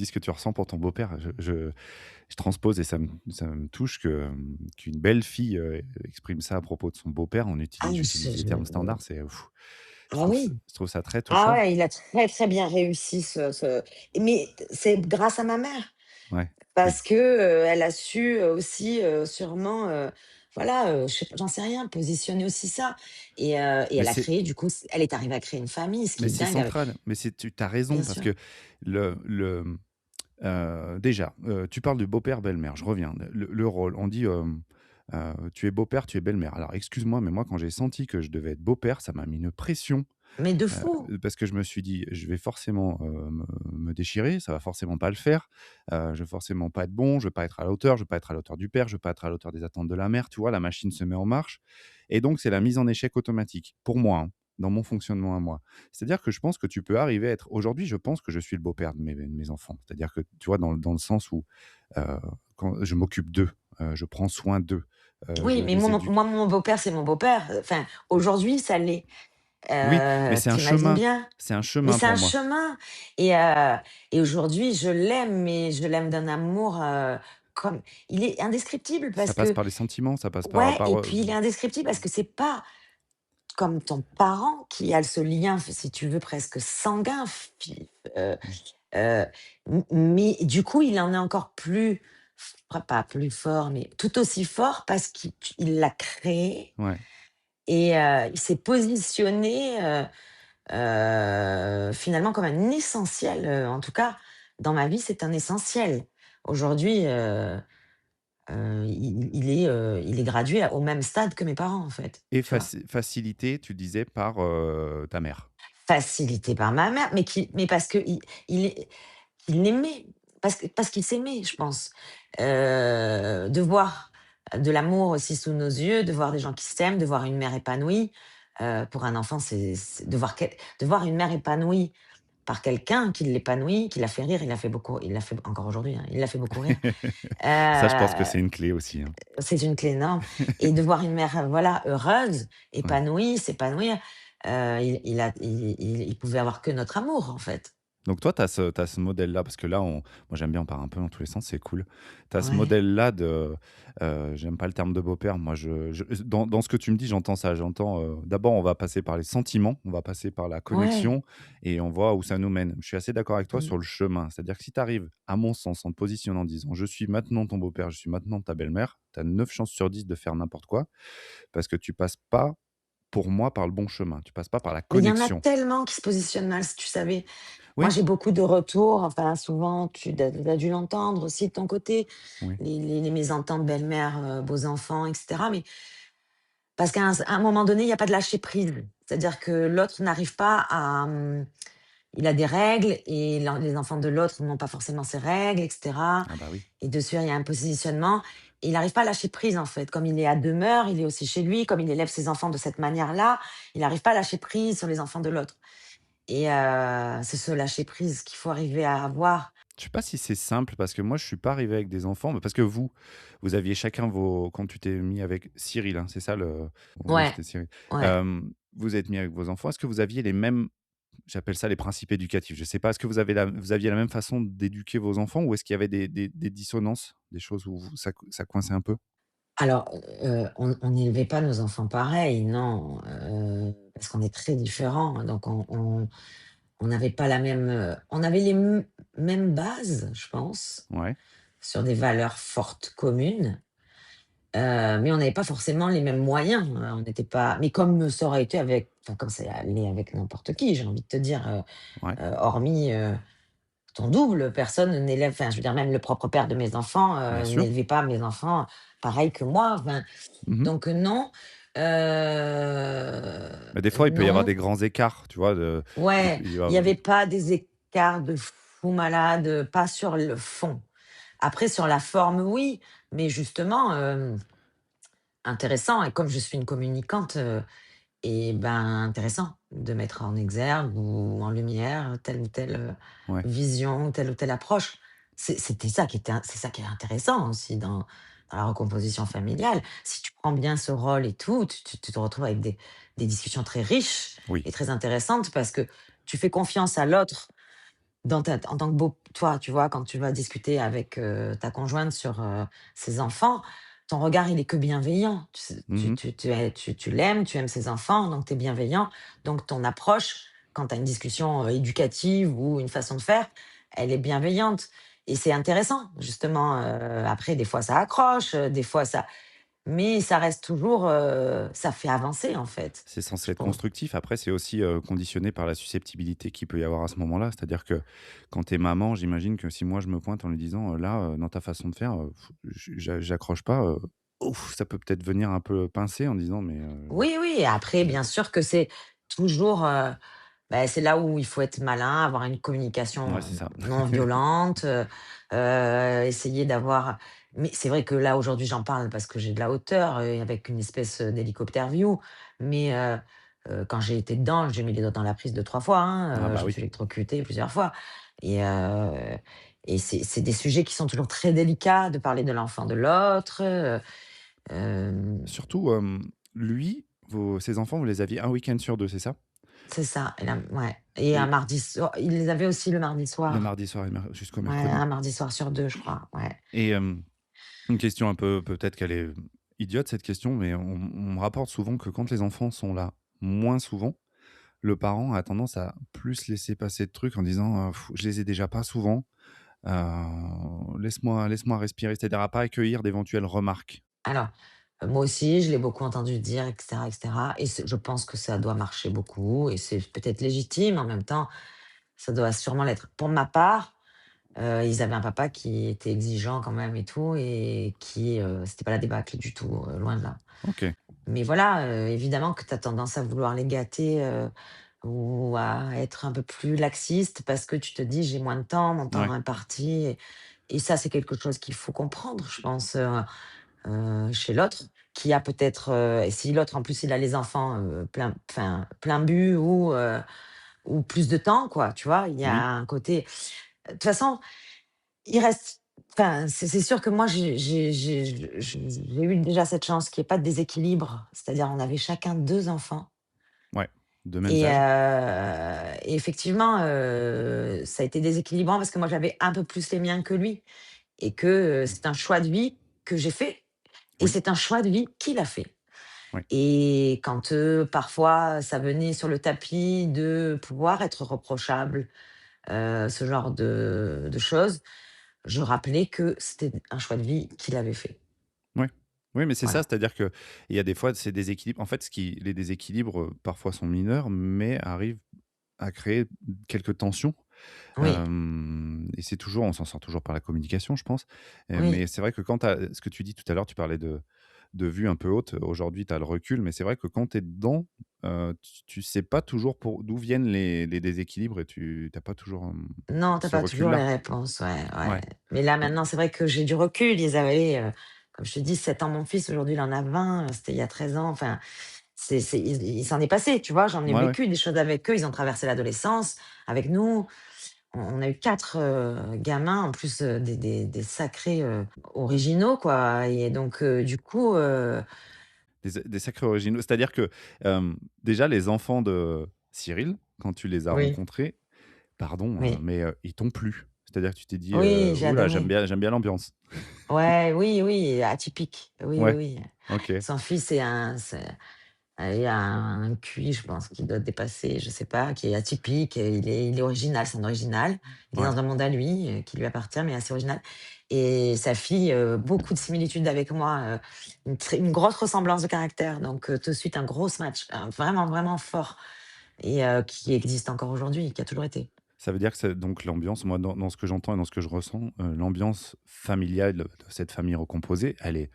ce que tu ressens pour ton beau-père. Je transpose et ça me touche que, qu'une belle fille, exprime ça à propos de son beau-père.
ah
J'utilise les termes standards, c'est,
ah oui.
je trouve ça très
Ah
touchant.
ouais, il a très, très bien réussi mais c'est grâce à ma mère.
Ouais, oui.
Parce que, elle a su, aussi, sûrement, voilà, je sais pas, j'en sais rien, positionner aussi ça et
Mais
elle a
c'est
créé du coup elle est arrivée à créer une famille, ce qui
mais
est
c'est
dingue avec
central, mais c'est tu as raison
bien
parce
sûr.
que le, déjà, tu parles de beau-père, belle-mère, je reviens. Le rôle, on dit, «Tu es beau-père, tu es belle-mère». Alors excuse-moi, mais moi quand j'ai senti que je devais être beau-père, ça m'a mis une pression.
Mais de fou!
Parce que je me suis dit: «Je vais forcément, me déchirer, ça va forcément pas le faire, je vais forcément pas être bon, je vais pas être à la hauteur, je vais pas être à la hauteur du père, je vais pas être à la hauteur des attentes de la mère», tu vois? La machine se met en marche et donc c'est la mise en échec automatique, pour moi, hein, dans mon fonctionnement à moi. C'est-à-dire que je pense que tu peux arriver à être aujourd'hui, je pense que je suis le beau-père de mes enfants. C'est-à-dire que, tu vois, dans le sens où, heu, quand je m'occupe d'eux, je prends soin d'eux,
Oui,
je
mais
les éduque.
moi mon beau-père, c'est mon beau-père, enfin, aujourd'hui ça l'est,
Oui, mais
tu bien?
c'est un
Mais
chemin
c'est
pour
un
moi.
chemin et aujourd'hui je l'aime, mais je l'aime d'un amour, comme il est indescriptible
Ça
parce
passe
que
par les sentiments, ça passe
ouais
par,
et puis il est indescriptible parce que c'est pas comme ton parent qui a ce lien, si tu veux, presque sanguin,
mmh,
heu, mais du coup, il en est encore plus pas plus fort, mais tout aussi fort parce qu'il l'a créé
ouais.
et il s'est positionné, finalement comme un essentiel, en tout cas dans ma vie, c'est un essentiel. Aujourd'hui, il est gradué au même stade que mes parents, en fait,
Et
tu vois?
facilité, tu disais, par, ta mère.
Facilité par ma mère, mais parce qu'il il il l'aimait, parce qu'il s'aimait, je pense. De voir de l'amour aussi sous nos yeux, de voir des gens qui s'aiment, de voir une mère épanouie, pour un enfant, c'est de voir une mère épanouie par quelqu'un qui l'épanouit, qui la fait rire, il l'a fait encore aujourd'hui, hein, il l'a fait beaucoup rire.
Ça, je pense que
Heu,
c'est une clé aussi, hein.
c'est une clé énorme et de voir une mère, voilà, heureuse,
Ouais.
épanouie, s'épanouir, il pouvait avoir que notre amour, en fait.
Donc toi, tu as ce modèle-là, parce que là, moi j'aime bien, on part un peu dans tous les sens, c'est cool. Tu as ce
Ouais,
modèle-là de, j'aime pas le terme de beau-père, moi dans ce que tu me dis, j'entends ça. J'entends, d'abord on va passer par les sentiments, on va passer par la
ouais,
connexion et on voit où ça nous mène. Je suis assez d'accord avec toi
mmh.
sur le chemin. C'est-à-dire que si tu arrives, à mon sens, en te positionnant en disant: «Je suis maintenant ton beau-père, je suis maintenant ta belle-mère», tu as 9 chances sur 10 de faire n'importe quoi, parce que tu passes pas, pour moi, par le bon chemin. Tu passes pas par la
Mais il y en a
connexion.
tellement qui se positionnent mal, si tu savais. Moi,
Oui,
j'ai beaucoup de retours, enfin, souvent, tu as dû l'entendre aussi de ton côté,
oui,
les mésententes belles-mères, beaux-enfants, et cetera. Mais parce à un moment donné, il y a pas de lâcher prise. C'est-à-dire que l'autre n'arrive pas à, il a des règles et les enfants de l'autre n'ont pas forcément ces règles, et cetera.
ah bah oui.
Et dessus, il y a un positionnement et il n'arrive pas à lâcher prise, en fait. Comme il est à demeure, il est aussi chez lui, comme il élève ses enfants de cette manière-là, il n'arrive pas à lâcher prise sur les enfants de l'autre. Et c'est ce lâcher prise qu'il faut arriver à avoir.
Je sais pas si c'est simple parce que moi je suis pas arrivé avec des enfants, mais parce que vous aviez chacun vos quand tu t'es mis avec Cyril, hein, c'est ça le oui,
Ouais,
c'était Cyril.
ouais.
Vous êtes mis avec vos enfants. Est-ce que vous aviez les mêmes, j'appelle ça les principes éducatifs, je sais pas, est-ce que vous aviez la même façon d'éduquer vos enfants ou est-ce qu'il y avait des dissonances? Des choses où ça coinçait un peu?
Alors, on n'élevait pas nos enfants pareil, non, parce qu'on est très différents, hein, donc on n'avait pas la même, on avait les mêmes bases, je pense,
Ouais,
sur des valeurs fortes communes, mais on n'avait pas forcément les mêmes moyens, on n'était pas, mais comme ça aurait été avec, enfin, comme c'est allé avec n'importe qui, j'ai envie de te dire,
ouais,
hormis, ton double, personne n'élève, enfin, je veux dire, même le propre père de mes enfants,
bien sûr.
n'élevait pas mes enfants pareil que moi, enfin,
Mmh.
donc non,
Mais des fois, il peut y avoir
non,
des grands écarts, tu vois?
ouais,
Il va
il y avait pas des écarts de fou malade, pas sur le fond. Après sur la forme, oui, mais justement, intéressant, et comme je suis une communicante, et ben, intéressant de mettre en exergue ou en lumière telle ou telle,
ouais.
vision, telle ou telle approche. C'était ça qui était c'est ça qui est intéressant aussi dans la recomposition familiale. Si tu prends bien ce rôle et tout, tu te retrouves avec des discussions très riches
Oui.
et très intéressantes parce que tu fais confiance à l'autre en tant que beau toi, tu vois, quand tu vas discuter avec, ta conjointe sur, ses enfants, ton regard, il est que bienveillant. Tu sais
Mmh.
tu l'aimes, tu aimes ses enfants, donc tu es bienveillant. Donc ton approche, quand tu as une discussion, éducative ou une façon de faire, elle est bienveillante et c'est intéressant justement, après des fois ça accroche, des fois ça, mais ça reste toujours, ça fait avancer en fait,
C'est censé
je
être
trouve.
constructif. Après, c'est aussi, conditionné par la susceptibilité qu'il peut y avoir à ce moment-là. C'est-à-dire que quand tu es maman, j'imagine que si moi je me pointe en lui disant: «Là, dans ta façon de faire, j'accroche pas», ouf, ça peut peut-être venir un peu pincé en disant: «Mais,
Oui, oui, après
je»
bien sûr que c'est toujours, bah, c'est là où il faut être malin, avoir une
ouais,
communication,
c'est ça.
non violente, essayer d'avoir, mais c'est vrai que là, aujourd'hui, j'en parle parce que j'ai de la hauteur, avec une espèce, d'hélicoptère view, mais quand j'ai été dedans, j'ai mis les doigts dans la prise 2-3 fois,
Ah
hein,
bah
je me suis
oui.
électrocutée plusieurs fois et c'est des sujets qui sont toujours très délicats de parler de l'enfant de l'autre, hem,
Surtout, lui, ses enfants, vous les aviez un week-end sur 2, c'est ça?
c'est ça et là ouais, et un
Et
mardi soir ils les avaient aussi le mardi
le
soir.
mardi soir et jusqu'au
Ouais,
mercredi.
un mardi soir sur 2, je crois, ouais.
Et une question un peu, peut-être qu'elle est idiote cette question, mais on me rapporte souvent que quand les enfants sont là moins souvent, le parent a tendance à plus laisser passer de trucs en disant, «Je les ai déjà pas souvent, laisse-moi respirer», c'est-à-dire à pas accueillir d'éventuelles remarques.
Alors, moi aussi, je l'ai beaucoup entendu dire et cetera et je pense que ça doit marcher beaucoup et c'est peut-être légitime, en même temps, ça doit sûrement l'être. Pour ma part, ils avaient un papa qui était exigeant quand même et tout et qui, c'était pas la débâcle du tout, loin de là.
OK,
Mais voilà, évidemment que tu as tendance à vouloir les gâter, ou à être un peu plus laxiste parce que tu te dis: «J'ai moins de temps, mon temps
ouais,
est imparti» et ça, c'est quelque chose qu'il faut comprendre, je pense, chez l'autre, qui a peut-être, et si l'autre en plus il a les enfants, plein but ou plus de temps quoi, tu vois? Il y a
oui,
un côté, de toute façon, il reste, enfin, c'est sûr que moi j'ai eu déjà cette chance qu'il y ait pas de déséquilibre, c'est-à-dire on avait chacun 2 enfants
ouais, De mêmes
et
âges?
et effectivement, ça a été déséquilibrant parce que moi, j'avais un peu plus les miens que lui et que, c'est un choix de vie que j'ai fait et
Oui,
c'est un choix de vie qu'il a fait.
oui.
Et quand, parfois ça venait sur le tapis de pouvoir être reprochable, ce genre de choses, je rappelais que c'était un choix de vie qu'il avait fait.
Oui. Oui, mais c'est ça,
Voilà.
c'est-à-dire qu'il y a des fois ces déséquilibres en fait, les déséquilibres, parfois sont mineurs, mais arrivent à créer quelques tensions.
Oui,
Et c'est toujours on s'en sort toujours par la communication, je pense. Mais
oui.
c'est vrai que quand tu ce que tu dis tout à l'heure, tu parlais de vue un peu haute. Aujourd'hui, tu as le recul, mais c'est vrai que quand tu es dedans, tu sais pas toujours pour d'où viennent les déséquilibres et tu as pas toujours,
Non, tu as
ce
pas toujours les
recul-là.
réponses, ouais, ouais.
Ouais,
Mais là,
et
maintenant, c'est vrai que j'ai du recul. Ils avaient, comme je te dis, 7 ans mon fils, aujourd'hui il en a 20, c'était il y a 13 ans. Enfin, il s'en est passé, tu vois? J'en ai
ouais, ouais.
vécu des choses avec eux. Ils ont traversé l'adolescence avec nous. On a eu 4 gamins, en plus, des sacrés, originaux, quoi et donc du coup,
Des sacrés originaux. C'est-à-dire que, déjà les enfants de Cyril, quand tu les as
oui,
rencontrés, pardon,
oui,
mais, ils t'ont plu? C'est-à-dire que tu t'es dit,
oui, j'ai
«Ouh là,
adoré.
j'aime bien l'ambiance».
Ouais, oui, oui, atypique. Oui, oui,
Ouais,
oui.
OK,
Son fils il a un QI, je pense, qui doit dépasser, je sais pas, qui est atypique, il est original, c'est un original. Il est
ouais.
dans un monde à lui, qui lui appartient, mais assez original et sa fille, beaucoup de similitudes avec moi, une grosse ressemblance de caractère, donc tout de suite un gros match, vraiment, vraiment fort et qui existe encore aujourd'hui, qui a toujours été.
Ça veut dire que c'est donc l'ambiance, moi, dans ce que j'entends et dans ce que je ressens, l'ambiance familiale de cette famille recomposée, elle est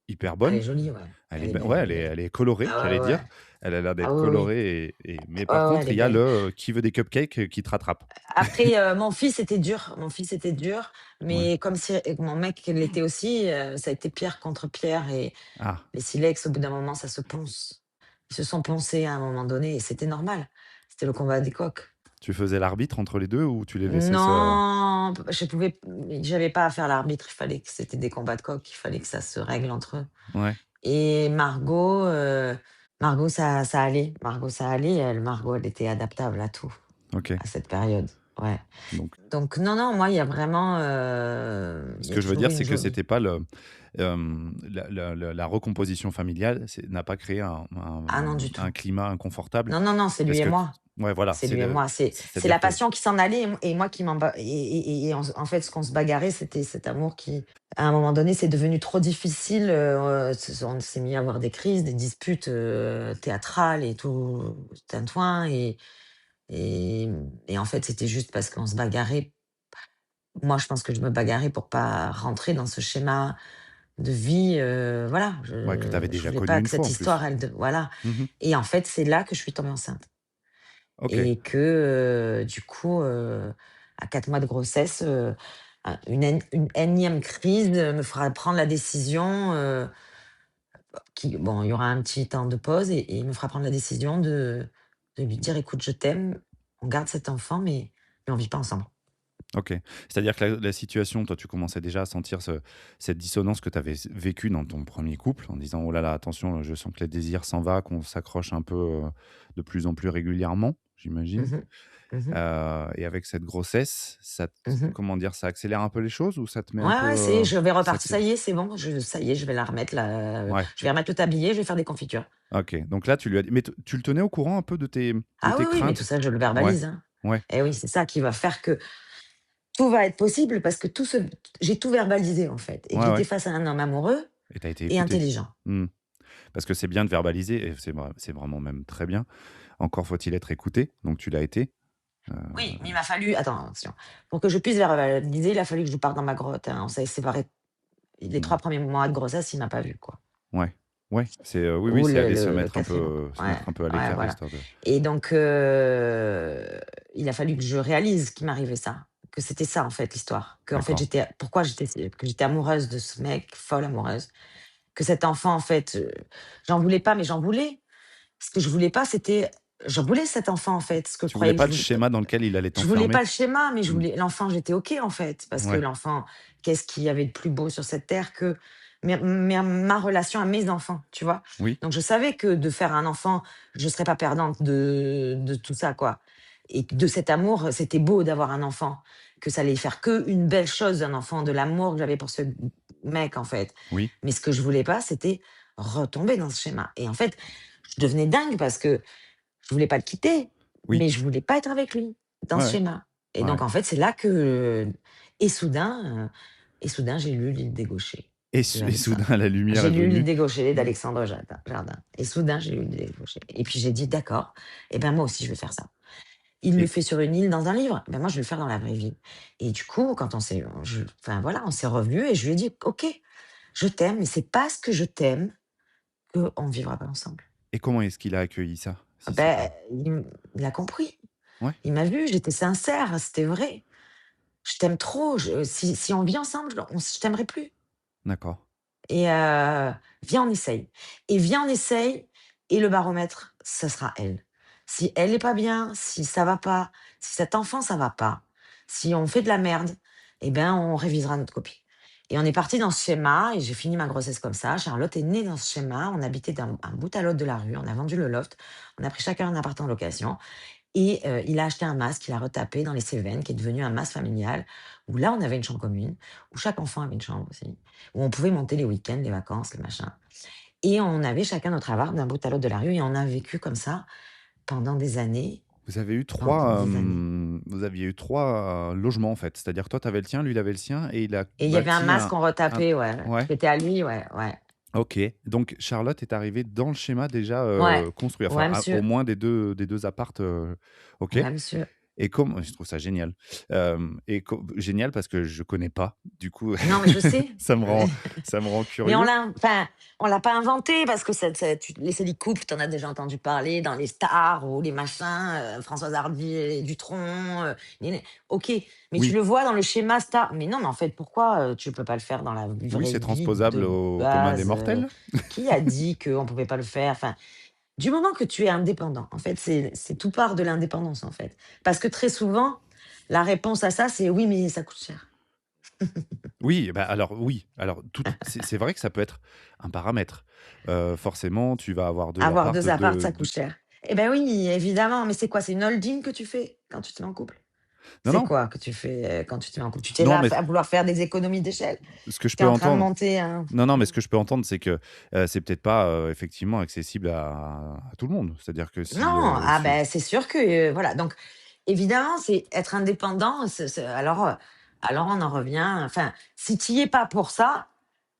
hyper
Elle est
bonne.
jolie, ouais.
Elle
Elle
est
est
be
belle,
ouais,
elle est belle.
elle est colorée,
Ah
j'allais
ouais, ouais.
dire. Elle a l'air d'être
Ah oui, oui.
colorée mais par
Ouais, ouais, elle
contre,
est
il y a
belle.
qui veut des cupcakes, qui te rattrape.
Après, mon fils était dur,
Ouais.
mais comme si mon mec l'était aussi, ça a été pierre contre pierre et
Ah,
les silex, au bout d'un moment, ça se ponce. Ils se sont poncés à un moment donné et c'était normal. C'était le combat des coqs.
tu faisais l'arbitre entre les 2 ou tu les laissais se
Non, j'avais pas à faire l'arbitre, il fallait que c'était des combats de coqs, il fallait que ça se règle entre eux
ouais,
et Margot, ça allait. Margot, elle était adaptable à tout,
OK.
à cette période. Ouais.
Donc
Donc non, non, moi, il y a vraiment,
ce
il y a
que je veux
toujours
dire,
eu une
c'est que
jolie
c'était pas la recomposition familiale, n'a pas créé
ah non, du tout.
un climat inconfortable
Non, non, non, c'est lui
parce
et
que
moi.
ouais, voilà,
C'est lui et moi. C'est
c'est-à-dire
la
que
passion qui s'en allait et moi qui m'en ba et en fait, ce qu'on se bagarrait, c'était cet amour qui, à un moment donné, c'est devenu trop difficile, on s'est mis à avoir des crises, des disputes, théâtrales et tout tintouin et et en fait, c'était juste parce qu'on se bagarrait. Moi, je pense que je me bagarrais pour pas rentrer dans ce schéma de vie, voilà,
ouais, que tu avais
je
déjà
voulais
connu
pas
une
que
fois
cette
en
histoire,
plus.
elle de voilà
Mmh.
et en fait, c'est là que je suis tombée enceinte
OK,
et que, du coup, à 4 mois de grossesse, une énième crise, me fera prendre la décision, qui bon, il y aura un petit temps de pause et il me fera prendre la décision de lui dire: «Écoute, je t'aime, on garde cet enfant, mais on vit pas ensemble».
OK. C'est-à-dire que la situation, toi, tu commençais déjà à sentir cette dissonance que tu avais vécue dans ton premier couple en disant: «Oh là là, attention, je sens que le désir s'en va, qu'on s'accroche un peu, de plus en plus régulièrement», j'imagine?
Mmh mh. Mmh.
Et avec cette grossesse,
Mmh.
comment dire? Ça accélère un peu les choses ou ça te met un
Ouais,
peu,
ouais, je vais
ça
repartir. Ça
accélère?
y est, c'est bon, ça y est, je vais la remettre là,
Ouais,
je vais remettre le tablier, je vais faire des confitures.
OK. Donc là, tu lui as dit mais tu le tenais au courant un peu de
Ah
tes
oui, oui, mais tout
craintes?
ça, je le
Ouais,
verbalise, hein.
ouais,
Et oui, c'est ça qui va faire que tout va être possible parce que j'ai tout verbalisé, en fait et que
ouais,
j'étais
ouais,
face à un homme amoureux
et tu as été
et
écouté.
intelligent.
Mmh. Parce que c'est bien de verbaliser et c'est vraiment même très bien. Encore faut-il être écouté, donc tu l'as été. Heu,
Oui, mais il m'a fallu attends, attention, pour que je puisse verbaliser, il a fallu que je parte dans ma grotte, hein. On s'est séparés les 3
mmh,
premiers mois de grossesse, il m'a pas vue, quoi.
ouais, ouais, oui, oui,
Ou
c'est aller
le 4e mois.
se
Ouais,
mettre un peu à
ouais,
l'écart
voilà
histoire de
et donc il a fallu que je réalise qu'il m'arrivait ça, que c'était ça, en fait, l'histoire. Qu'en fait,
d'accord.
j'étais amoureuse de ce mec, folle amoureuse. Que cet enfant, en fait, j'en voulais pas, mais j'en voulais. Ce que je voulais pas, c'était j'en voulais cet enfant, en fait. Ce que je
Tu voulais
croyais que
pas le schéma dans lequel il allait
je voulais pas
t'enfermer?
le schéma, mais je
Mmh,
voulais l'enfant, j'étais OK, en fait. Parce que
ouais,
l'enfant, qu'est-ce qu'il y avait de plus beau sur cette terre que ma relation à mes enfants, tu vois?
Oui,
Donc je savais que de faire un enfant, je serais pas perdante de tout ça, quoi, et que de cet amour, c'était beau d'avoir un enfant, que ça allait faire que une belle chose, un enfant, de l'amour que j'avais pour ce mec, en fait.
oui,
Mais ce que je voulais pas, c'était retomber dans ce schéma et en fait, je devenais dingue parce que je voulais pas le quitter,
oui.
mais je voulais pas être avec lui, dans
Ouais,
ce
ouais,
schéma et donc
ouais.
en fait, c'est là que et soudain, j'ai lu «L'île des gauchers» de
Et
Alexandre.
soudain la lumière
J'ai
est
lu «L'île
venue.
des gauchers»
Mmh.
d'Alexandre Jardin et soudain, j'ai lu «L'île des gauchers» et puis j'ai dit: «D'accord et ben, moi aussi je vais faire ça». Il le
Et
fait sur une île dans un livre, ben, moi je vais le faire dans la vraie vie et du coup, quand on s'est revus et je lui ai dit: «OK, je t'aime, mais c'est parce que je t'aime qu'on ne vivra pas ensemble».
comment est-ce qu'il a accueilli ça? Si c'est
Ben,
pas
il a compris.
ouais?
Il m'a vu, j'étais sincère, c'était vrai. Je t'aime trop, si on vit ensemble, je t'aimerai plus
D'accord.
et viens, on essaye et viens, on essaye et le baromètre, ça sera elle. Si elle est pas bien, si ça va pas, si cet enfant, ça va pas, si on fait de la merde, eh ben, on révisera notre copie et on est parti dans ce schéma et j'ai fini ma grossesse comme ça. Charlotte est née dans ce schéma, on habitait d'un un bout à l'autre de la rue, on a vendu le loft, on a pris chacun un appart en location et il a acheté un masque, il a retapé dans les Cévennes, qui est devenu un masque familial, où là, on avait une chambre commune, où chaque enfant avait une chambre aussi, où on pouvait monter les week-ends, les vacances, les machins. Et on avait chacun notre appart d'un bout à l'autre de la rue et on a vécu comme ça pendant des années, pendant des années.
Vous aviez eu 3 logements en fait. C'est-à-dire toi tu avais le tien, lui il avait le sien et il a
Et il y avait un
bâti
masque qu'on
un
retapait, ouais,
ouais?
qui était à lui, ouais, ouais.
OK. Donc Charlotte est arrivée dans le schéma déjà,
Ouais.
construit, enfin
Ouais,
à au
monsieur.
moins des 2 apparts, OK.
Ouais, monsieur.
Et je trouve ça génial. Et co génial parce que je connais pas, du coup,
Non, mais je sais.
ça me rend ça me rend
Mais
curieux.
on l'a pas inventé parce que les Céline Couple, tu en as déjà entendu parler dans les stars ou les machins, Françoise Hardy et Dutronc, OK, mais tu
Oui,
le vois dans le schéma star. Mais non, mais en fait, pourquoi, tu peux pas le faire dans la
oui,
vraie
c'est
vie
transposable
de
au commun des
base,
mortels.
Qui a dit qu'on pouvait pas le faire? Enfin, du moment que tu es indépendant, en fait, c'est tout part de l'indépendance, en fait. Parce que très souvent, la réponse à ça, c'est: «Oui, mais ça coûte cher».
Oui, bah, alors oui, alors c'est vrai que ça peut être un paramètre. Forcément, tu vas avoir 2
Avoir
apparts,
2 apparts, ça coûte
de
cher. Eh ben oui, évidemment, mais c'est quoi? C'est une holding que tu fais quand tu te mets en couple?
non,
C'est
non,
quoi que tu fais, quand tu te mets en couple? Tu t'es
non,
là
mais
à vouloir faire des économies d'échelle?
ce que je
Tu es
peux
en train de
entendre
monter un
non, non, mais
mmh.
ce que je peux entendre, c'est que, c'est peut-être pas, effectivement accessible à tout le monde. C'est-à-dire que si,
Non, ah
ce
ben, c'est sûr que, voilà, donc évidemment, c'est être indépendant, alors on en revient enfin, si tu y es pas pour ça,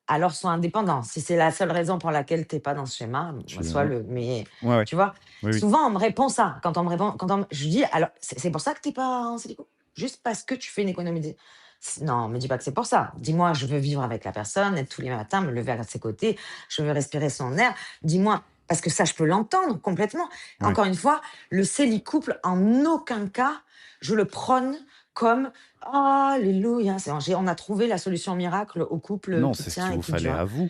alors sois indépendant. Si c'est la seule raison pour laquelle tu es pas dans ce schéma,
je
bah,
suis ouais,
sois-le. Mais
ouais, ouais,
tu vois?
oui, oui.
Souvent, on me répond ça. Quand on me répond quand on je dis: «Alors, c'est pour ça que tu es pas en silico? Juste parce que tu fais une économie d'é» non, me dis pas que c'est pour ça. Dis-moi: «Je veux vivre avec la personne, être tous les matins, me lever à ses côtés, je veux respirer son air». Dis-moi parce que ça, je peux l'entendre complètement.
Ouais.
Encore une fois, le couple en aucun cas, je le prône comme: «Alléluia, on a trouvé la solution miracle au couple
Non,
qui
c'est ce qu'il
tient et
vous
qui
fallait
dure».
à vous.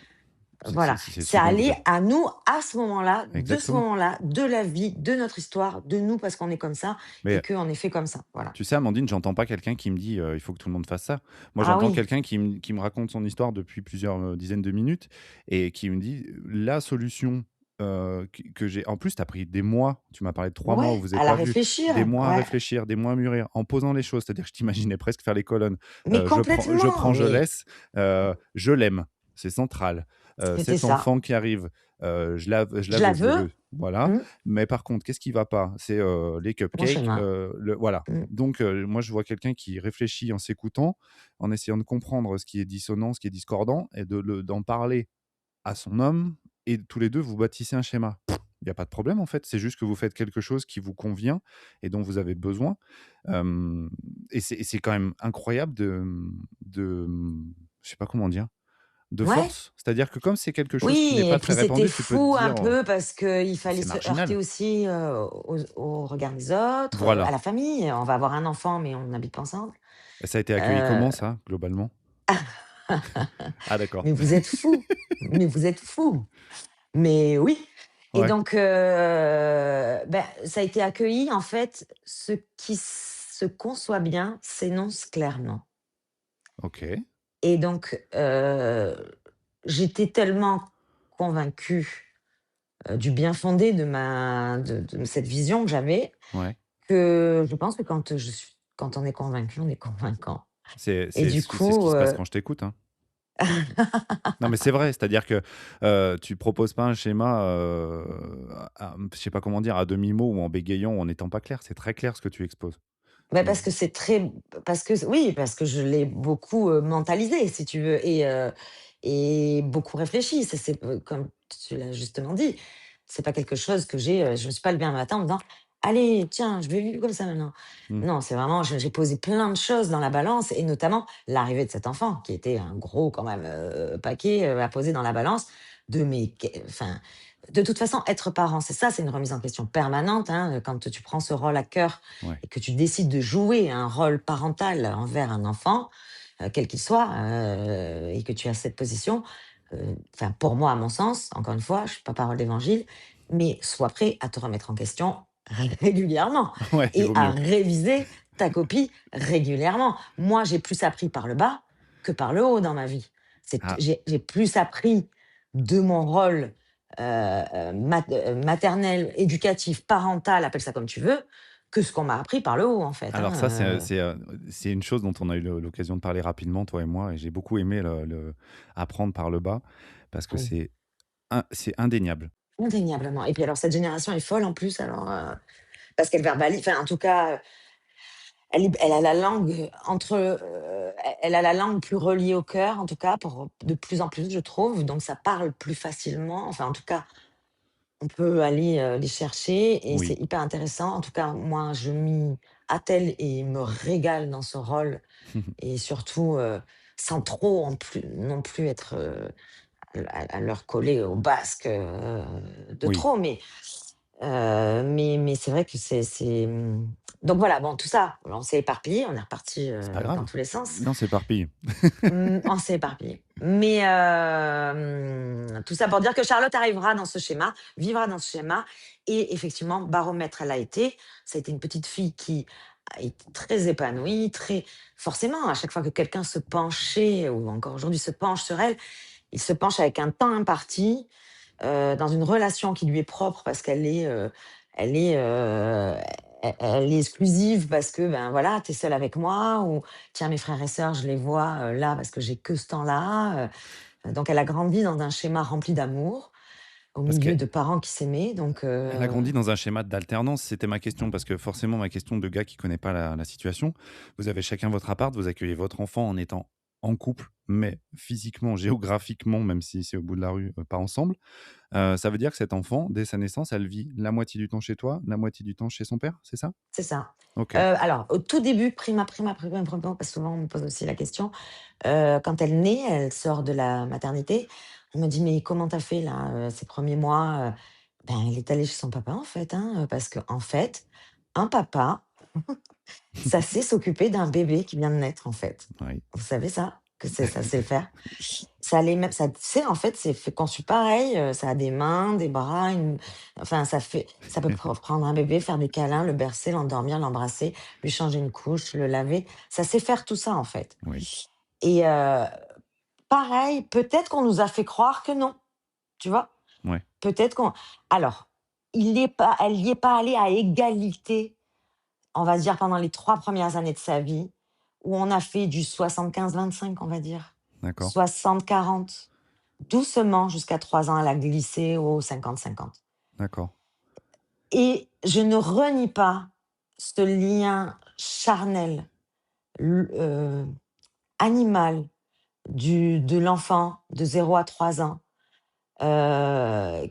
Voilà,
C'est
c'est
ce dont vous
aller
avez
à nous, à ce moment-là,
exactement.
de la vie, de notre histoire, de nous parce qu'on est comme ça et
Mais
qu'on est fait comme ça, voilà.
tu sais, Amandine, j'entends pas quelqu'un qui me dit, «Il faut que tout le monde fasse ça». Moi,
Ah
j'entends
oui,
quelqu'un qui me raconte son histoire depuis plusieurs, dizaines de minutes et qui me dit: «La solution, que j'ai» en plus, tu as pris des mois, tu m'as parlé de 3 mois où
ouais,
vous êtes
à la
pas vus, des
réfléchir,
mois à
ouais.
réfléchir, des mois à mûrir, en posant les choses. C'est-à-dire que je t'imaginais presque faire les colonnes.
Mais
Je
complètement,
prends, je
mais
laisse, je l'aime, c'est central.
c'était
Cet
ça.
enfant qui arrive, je la
Je la
veux, je le
veux,
veux, voilà.
mmh,
Mais par contre, qu'est-ce qui va pas? C'est, les
mon
cupcakes,
chemin.
le voilà.
Mmh.
Donc moi, je vois quelqu'un qui réfléchit en s'écoutant, en essayant de comprendre ce qui est dissonant, ce qui est discordant et d'en parler à son homme et tous les 2 vous bâtissez un schéma. Il y a pas de problème, en fait, c'est juste que vous faites quelque chose qui vous convient et dont vous avez besoin. Hem et c'est quand même incroyable je sais pas comment dire? De
Ouais,
force. C'est-à-dire que comme c'est quelque chose qui
oui
n'est
et
pas très
puis c'était
répandu, tu peux te
fou un
dire,
peu parce qu'il fallait
«C'est
se heurter
marginal».
aussi, au regard des autres, à
Voilà.
la famille. On va avoir un enfant, mais on n'habite pas ensemble.
Et ça a été accueilli
Heu
comment ça, globalement? Ah d'accord.
Mais vous êtes fous! Mais vous êtes fous! Mais oui et
Ouais,
donc ça a été accueilli en fait, ce qui se conçoit bien s'énonce clairement
OK.
et donc j'étais tellement convaincue, du bien-fondé de cette vision que j'avais,
Ouais.
que je pense que quand on est convaincu, on est convaincant et du
C'est ce qui
coup,
se passe quand je t'écoute, hein. Non, mais c'est vrai, c'est-à-dire que, tu proposes pas un schéma, je sais pas comment dire, à demi-mot ou en bégayant ou en n'étant pas clair. C'est très clair ce que tu exposes.
bah,
Mmh.
parce que c'est très parce que oui, parce que je l'ai beaucoup, mentalisé si tu veux et beaucoup réfléchi. C'est comme tu l'as justement dit, c'est pas quelque chose que je me suis pas levée un matin en me disant: «Allez, tiens, je vais vivre comme ça maintenant».
Mmh.
Non, c'est vraiment j'ai posé plein de choses dans la balance et notamment l'arrivée de cet enfant qui était un gros quand même, paquet, à poser dans la balance de mes enfin, de toute façon, être parent, c'est ça, c'est une remise en question permanente, hein, quand tu prends ce rôle à cœur
Ouais.
et que tu décides de jouer un rôle parental envers un enfant, quel qu'il soit, et que tu as cette position, enfin pour moi, à mon sens, encore une fois, je suis pas parole d'évangile, mais sois prêt à te remettre en question régulièrement
Ouais, il
et
vaut
à
mieux.
réviser ta copie régulièrement. Moi, j'ai plus appris par le bas que par le haut dans ma vie.
Ah,
J'ai plus appris de mon rôle maternel, éducatif, parental, appelle ça comme tu veux, que ce qu'on m'a appris par le haut, en fait,
alors ça,
hein.
c'est une chose dont on a eu l'occasion de parler rapidement, toi et moi, et j'ai beaucoup aimé le apprendre par le bas parce que
Oui,
c'est indéniable.
indéniablement. Et puis alors, cette génération est folle en plus, alors, parce qu'elle verbalise, enfin, en tout cas, elle a la langue elle a la langue plus reliée au cœur, en tout cas, pour de plus en plus, je trouve. Donc, ça parle plus facilement. Enfin, en tout cas, on peut aller, les chercher et c'est
Oui.
hyper intéressant. En tout cas, moi, je m'y attelle et me régale dans ce rôle et surtout, sans trop en plus non plus être, à leur coller au basque, de
Oui,
trop. Mais c'est vrai que donc voilà, bon, tout ça, on s'est éparpillé, on est reparti
c'est pas
dans
grave.
tous les sens.
Non, c'est éparpillé.
On s'est éparpillé. Mais tout ça pour dire que Charlotte arrivera dans ce schéma, vivra dans ce schéma et effectivement, baromètre, elle a été. Ça a été une petite fille qui a été très épanouie, très forcément, à chaque fois que quelqu'un se penchait ou encore aujourd'hui se penche sur elle, il se penche avec un temps imparti, dans une relation qui lui est propre parce elle est, elle est exclusive parce que, ben, voilà, tu es seule avec moi ou tiens, mes frères et sœurs, je les vois, là parce que j'ai que ce temps-là, donc elle a grandi dans un schéma rempli d'amour, au
Parce
milieu
qu'elle
de parents qui s'aimaient donc
a grandi dans un schéma d'alternance, c'était ma question, parce que forcément ma question de gars qui connaît pas la situation. Vous avez chacun votre appart, vous accueillez votre enfant en étant en couple, mais physiquement, géographiquement, même si c'est au bout de la rue, pas ensemble. Ça veut dire que cet enfant, dès sa naissance, elle vit la moitié du temps chez toi, la moitié du temps chez son père, c'est ça?
c'est ça.
OK.
Alors au tout début, prima, parce que souvent on me pose aussi la question, quand elle naît, elle sort de la maternité, on me dit: «Mais comment tu as fait là, ces premiers mois?» Ben, elle est allée chez son papa en fait, hein, parce qu'en fait, un papa, ça sait s'occuper d'un bébé qui vient de naître en fait.
Oui.
Vous savez ça? Que c'est ça sait le faire? Ça les même ça c'est en fait, c'est fait conçu pareil, ça a des mains, des bras, enfin ça peut prendre un bébé, faire des câlins, le bercer, l'endormir, l'embrasser, lui changer une couche, le laver. Ça sait faire tout ça en fait
Oui,
et pareil, peut-être qu'on nous a fait croire que non, tu vois?
ouais,
Peut-être qu'on alors, elle y est pas allée à égalité, on va dire pendant les 3 premières années de sa vie, où on a fait du 75-25, on va dire.
d'accord,
60-40. Doucement, jusqu'à 3 ans, elle a glissé au 50-50
d'accord.
et je ne renie pas ce lien charnel, l animal de l'enfant de 0 à 3 ans. Heu,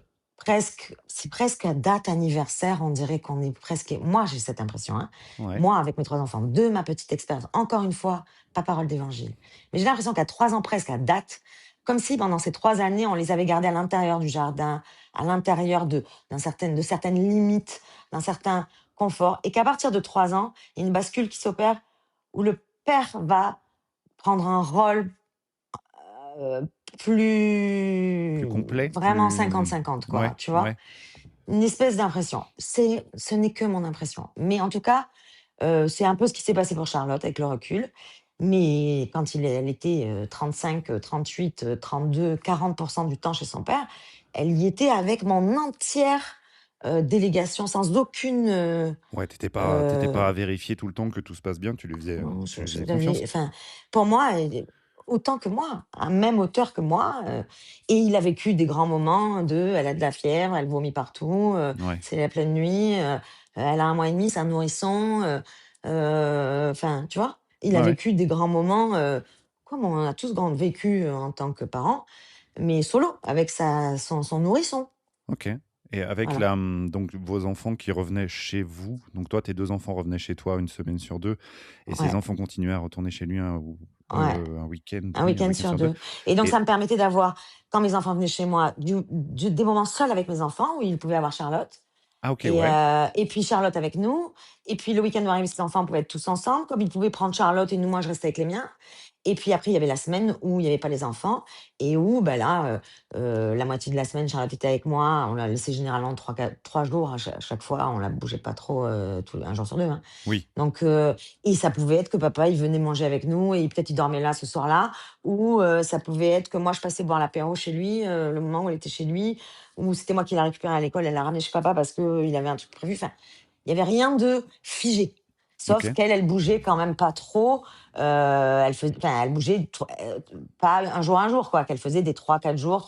c'est presque à date anniversaire, on dirait qu'on est presque moi, j'ai cette impression, hein.
Ouais.
Moi, avec mes 3 enfants, de ma petite expérience, encore une fois, pas parole d'évangile. Mais j'ai l'impression qu'à 3 ans presque à date, comme si pendant ces 3 années, on les avait gardés à l'intérieur du jardin, à l'intérieur de certaines limites, d'un certain confort et qu'à partir de 3 ans, il y a une bascule qui s'opère où le père va prendre un rôle Heu,
Plus complet?
vraiment
Plus
50-50 quoi,
ouais,
tu vois?
ouais.
Une espèce d'impression. Ce n'est que mon impression. Mais en tout cas, c'est un peu ce qui s'est passé pour Charlotte avec le recul Mais quand elle était, 35, 38, 32, 40 du temps chez son père, elle y était avec mon entière, délégation sans aucune,
Ouais, t'étais pas
heu
à vérifier tout le temps que tout se passe bien,
non,
tu lui faisais
j'avais
confiance?
enfin, pour moi, elle est autant que moi, à même hauteur que moi, et il a vécu des grands moments de elle a de la fièvre, elle vomit partout,
Ouais.
c'est la pleine nuit, elle a 1 mois et demi, c'est un nourrisson, enfin, tu vois? Il a
Ouais, ouais.
vécu des grands moments, comme on a tous vécu, en tant que parents, mais solo, avec son nourrisson.
OK, et avec
Voilà,
donc vos enfants qui revenaient chez vous, donc toi, tes 2 enfants revenaient chez toi une semaine sur 2 et ses
ouais,
enfants continuaient à retourner chez lui
ouais.
un week-end,
Un
oui, un
week-end
week-end
sur
sur 2
2. Et donc ça
et
me permettait d'avoir, quand mes enfants venaient chez moi, des moments seuls avec mes enfants où ils pouvaient avoir Charlotte
ah OK, ouais,
et puis Charlotte avec nous, et puis le week-end où arrivaient ses enfants, on pouvait être tous ensemble, comme ils pouvaient prendre Charlotte et nous, moi, je restais avec les miens. Et puis après, il y avait la semaine où il y avait pas les enfants et où, bah, là, la moitié de la semaine, Charlotte était avec moi. On l'a laissée généralement 3 jours à chaque fois. On la bougeait pas trop, tous 1 jour sur 2, hein.
oui,
Donc et ça pouvait être que papa, il venait manger avec nous et peut-être il dormait là ce soir-là, ou ça pouvait être que moi je passais boire l'apéro chez lui, le moment où elle était chez lui, ou c'était moi qui la récupérais à l'école, elle l'a ramenée chez papa parce qu'il avait un truc prévu. Enfin, il y avait rien de figé. Sauf
OK,
qu'elle, elle bougeait quand même pas trop, elle bougeait pas un jour quoi, qu'elle faisait des 3 4 jours,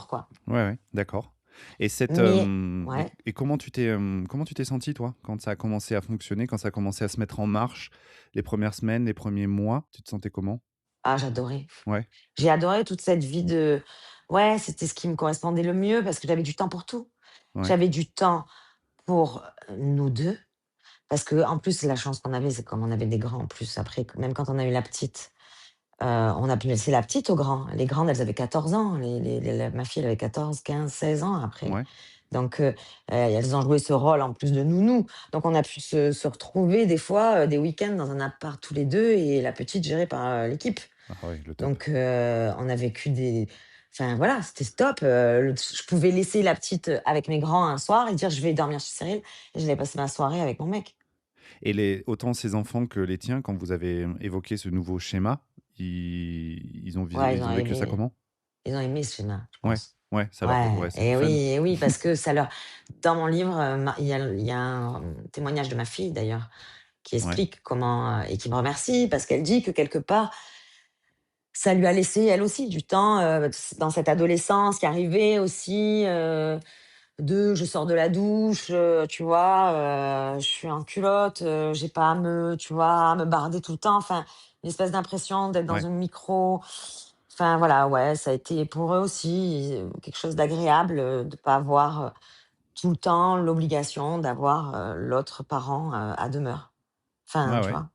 quoi.
ouais, ouais, d'accord, et
Mais ouais.
comment tu t'es senti toi, quand ça a commencé à fonctionner, quand ça a commencé à se mettre en marche, les premières semaines, les premiers mois, tu te sentais comment?
Ah, j'adorais.
Ouais,
J'ai adoré toute cette vie de ouais, c'était ce qui me correspondait le mieux parce que j'avais du temps pour tout.
ouais,
J'avais du temps pour, nous 2 parce qu'en plus, la chance qu'on avait, c'est comme on avait des grands en plus après, même quand on a eu la petite, on a pu laisser la petite aux grands. Les grandes, elles avaient 14 ans, les ma fille, elle avait 14, 15, 16 ans après.
ouais,
Donc elles ont joué ce rôle en plus de nounou. Donc on a pu se retrouver des fois, des week-ends dans un appart tous les 2 et la petite gérée par, l'équipe.
ah ouais, le top.
Donc on a vécu des enfin voilà, c'était top, je pouvais laisser la petite, avec mes grands un soir et dire: «Je vais dormir chez Cyril», et j'allais passer ma soirée avec mon mec.
Et autant ces enfants que les tiens, quand vous avez évoqué ce nouveau schéma,
Ouais,
ils ont vécu ça comment?
ils ont aimé ce schéma, je
Ouais,
pense.
ouais,
Ouais,
ouais, c'était fun?
et oui, parce que ça leur dans mon livre, il y a un témoignage de ma fille d'ailleurs, qui
Ouais,
explique comment, et qui me remercie parce qu'elle dit que quelque part, ça lui a laissé elle aussi du temps, dans cette adolescence qui arrivait aussi, de je sors de la douche, tu vois, je suis en culotte, j'ai pas à me tu vois, à me barder tout le temps, enfin, une espèce d'impression d'être dans
ouais,
une micro. Enfin voilà, ouais, ça a été pour eux aussi, quelque chose d'agréable, de pas avoir, tout le temps l'obligation d'avoir, l'autre parent, à demeure. Enfin,
ouais,
tu
ouais.
vois?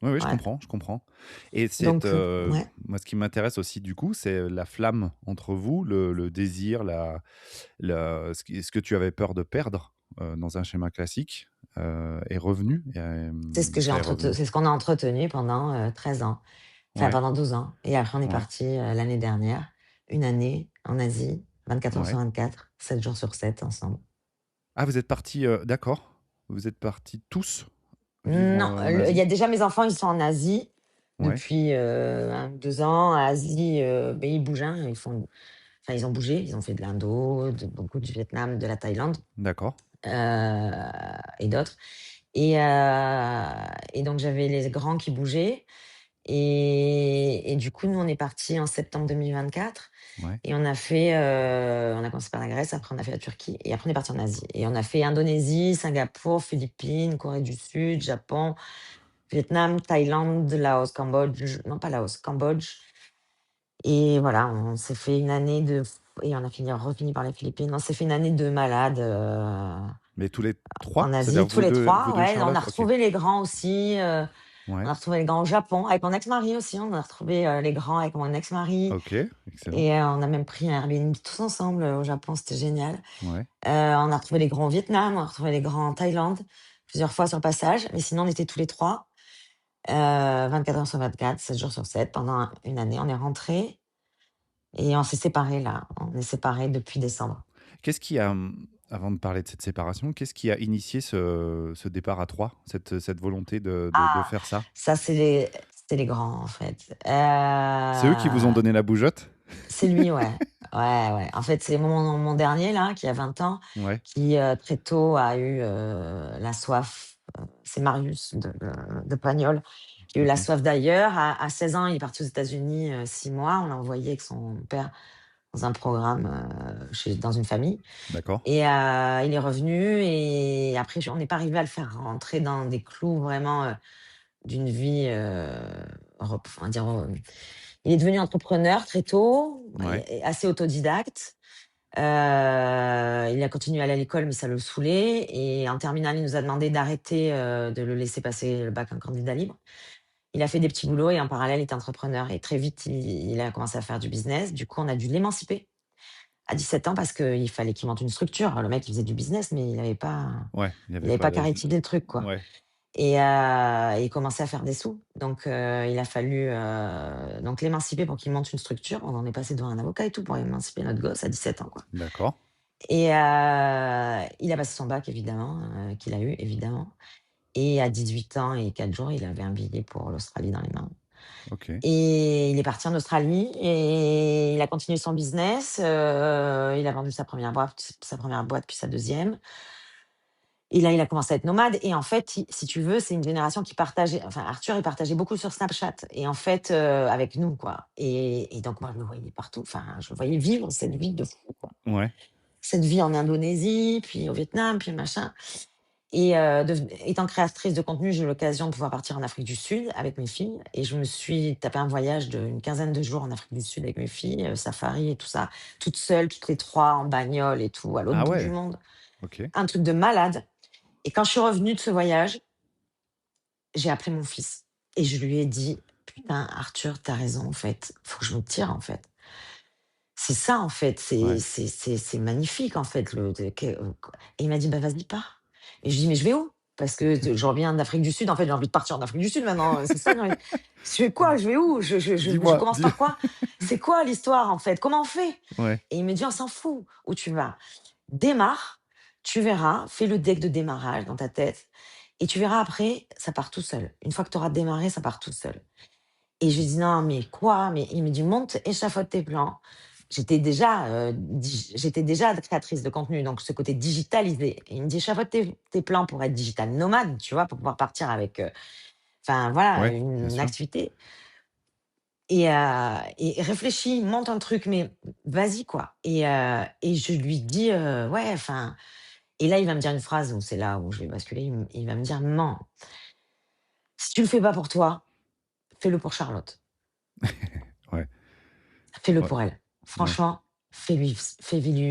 Oui, oui, je
Ouais.
comprends, je comprends, et
Donc ouais.
moi, ce qui m'intéresse aussi, du coup, c'est la flamme entre vous, le désir, ce que tu avais peur de perdre, dans un schéma classique, est revenu, ça est revenu.
C'est ce qu'on a entretenu pendant, 13 ans, enfin
Ouais,
pendant 12 ans, et après on est
ouais,
partis, l'année dernière, une année en Asie, 24 heures sur
ouais.
24, 7 jours sur 7 ensemble.
Ah, vous êtes partis, d'accord. Vous êtes partis tous vivre,
Non,
en
il y
Asie?
a déjà mes enfants, ils sont en Asie
Ouais,
depuis, 2 ans. Asie, beh, ils bougent, hein, enfin ils ont bougé, ils ont fait de l'Indo, beaucoup du Vietnam, de la Thaïlande,
d'accord.
et d'autres, et donc j'avais les grands qui bougeaient, et du coup, nous, on est partis en septembre 2024
Ouais,
et on a commencé par la Grèce, après on a fait la Turquie et après on est parti en Asie et on a fait Indonésie, Singapour, Philippines, Corée du Sud, Japon, Vietnam, Thaïlande, Laos, Cambodge, non pas Laos, Cambodge, et voilà, on s'est fait une année de et on a refini par les Philippines. On s'est fait une année de malade,
mais tous les
en
3? C'est-à-dire
Asie, tous les
vous
3,
2 et
ouais. On a
Charlotte? OK.
retrouvé les grands aussi, on
Ouais,
a retrouvé les grands au Japon. Avec mon ex-mari aussi, on a retrouvé, les grands avec mon ex-mari,
OK, excellent.
et on a même pris un Airbnb tous ensemble, au Japon, c'était génial.
Ouais.
On a retrouvé les grands au Vietnam, on a retrouvé les grands en Thaïlande, plusieurs fois sur le passage, mais sinon on était tous les 3, 24 heures sur 24, 7 jours sur 7 pendant une année. On est rentrés et on s'est séparés là. On est séparés depuis décembre.
Qu'est-ce qui a, avant de parler de cette séparation, qu'est-ce qui a initié ce départ à 3? Cette volonté de
Ah!
faire ça?
Ça, C'est les grands, en fait.
C'est eux qui vous ont donné la bougeotte?
C'est lui, ouais. Ouais, ouais. En fait, c'est mon dernier là, qui a 20 ans,
Ouais,
qui, très tôt a eu, la soif, c'est Marius de Pagnol, qui a eu la
OK,
soif d'ailleurs. À 16 ans, il est parti aux États-Unis, 6 mois. On l'a envoyé avec son père dans un programme, dans une famille
d'accord.
et il est revenu et après on n'est pas arrivé à le faire rentrer dans des clous vraiment, d'une vie, rep on va dire, il est devenu entrepreneur très tôt
Ouais,
et assez autodidacte. Il a continué à aller à l'école, mais ça le saoulait et en terminale, il nous a demandé d'arrêter, de le laisser passer le bac en candidat libre. Il a fait des petits boulots et en parallèle, il était entrepreneur et très vite, il a commencé à faire du business. Du coup, on a dû l'émanciper à 17 ans parce qu'il fallait qu'il monte une structure. Le mec, il faisait du business, mais
ouais, il y
il
avait
avait
pas
pas
de
carrétisé le truc, quoi.
ouais,
Et il commençait à faire des sous. Donc il a fallu, donc l'émanciper pour qu'il monte une structure. On en est passé devant un avocat et tout pour émanciper notre gosse à 17 ans, quoi.
d'accord,
Et il a passé son bac évidemment, qu'il a eu évidemment. Et à 18 ans et 4 jours, il avait un billet pour l'Australie dans les mains.
OK.
Et il est parti en Australie et il a continué son business, il a vendu sa première boîte puis sa deuxième. Et là, il a commencé à être nomade et en fait, i si tu veux, c'est une génération qui partageait enfin Arthur, il partageait beaucoup sur Snapchat et en fait, avec nous, quoi et donc moi, je le voyais partout, enfin, je le voyais vivre cette vie de fou, quoi.
Ouais,
Cette vie en Indonésie, puis au Vietnam, puis machin et étant créatrice de contenu, j'ai eu l'occasion de pouvoir partir en Afrique du Sud avec mes filles et je me suis tapé un voyage d'une quinzaine de jours en Afrique du Sud avec mes filles, safari et tout ça, toute seule, toutes les 3 en bagnole et tout, à l'autre
ah
bout du
ouais,
monde.
OK.
Un truc de malade et quand je suis revenue de ce voyage, j'ai appelé mon fils et je lui ai dit: «Putain Arthur, tu as raison en fait, faut que je me tire en fait». C'est ça en fait, c'est
Ouais.
c'est c'est c'est magnifique en fait le de que et il m'a dit: «Bah vas-y pars» et je dis: «Mais je vais où?» Parce que je reviens d'Afrique du Sud, en fait, j'ai envie de partir en Afrique du Sud maintenant, c'est ça, j'ai envie je fais quoi? Je vais où? Je
Dis-moi,
commence par quoi? C'est quoi l'histoire en fait? Comment on fait?
ouais,
Et il me dit: «On s'en fout où tu vas. Démarre, tu verras, fais le deck de démarrage dans ta tête et tu verras après, ça part tout seul. Une fois que tu auras démarré, ça part tout seul». Et je lui dis: «Non, mais quoi?» Mais il me dit: «Monte, échafaude tes plans». J'étais déjà créatrice de contenu, donc ce côté digitalisé. Et il me dit: «Échafaude tes plans pour être digital nomade», tu vois? Pour pouvoir partir avec, enfin voilà,
ouais, bien
une
sûr.
activité et réfléchis, monte un truc, mais vas-y quoi et je lui dis: «Ouais, enfin» et là, il va me dire une phrase où c'est là où je vais basculer. Il va me dire: «Non, si tu le fais pas pour toi, fais-le pour Charlotte.
Ouais,
Fais-le
ouais,
pour elle.
ouais.
Franchement, fais-lui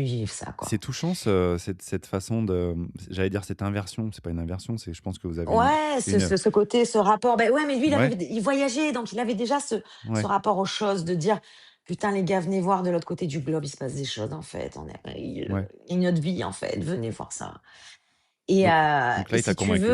vivre ça,
C'est
quoi».
touchant cette façon de j'allais dire cette inversion, c'est pas une inversion, c'est je pense que vous avez
Ouais, ce
une
ce ce côté, ce rapport, ben ouais, mais lui,
ouais,
il voyageait, donc il avait déjà ce
ouais,
rapport aux choses de dire: «Putain les gars, venez voir de l'autre côté du globe, il se passe des choses en fait, il
ouais.
y a une autre vie en fait, venez voir ça». Et
Donc
heu
donc là,
et
il t'a
si tu veux,
convaincu?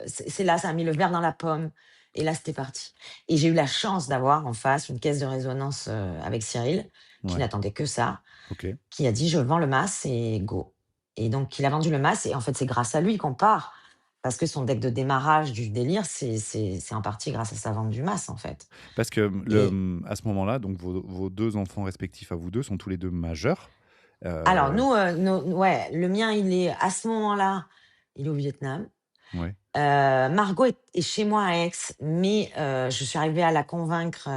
c'est là, ça a mis le verre dans la pomme et là, c'était parti. Et j'ai eu la chance d'avoir en face une caisse de résonance, avec Cyril, qui
Ouais,
n'attendait que ça,
OK.
qui a dit: «Je vends le MAS et go». Et donc il a vendu le MAS et en fait, c'est grâce à lui qu'on part. Parce que son deck de démarrage du délire, c'est en partie grâce à sa vente du MAS, en fait.
Parce que,
Et
à ce moment-là, donc vos 2 enfants respectifs à vous 2 sont tous les 2 majeurs?
alors
Heu,
nous, ouais, le mien, il est à ce moment-là, il est au Vietnam.
ouais,
Margot est chez moi à Aix, mais je suis arrivée à la convaincre,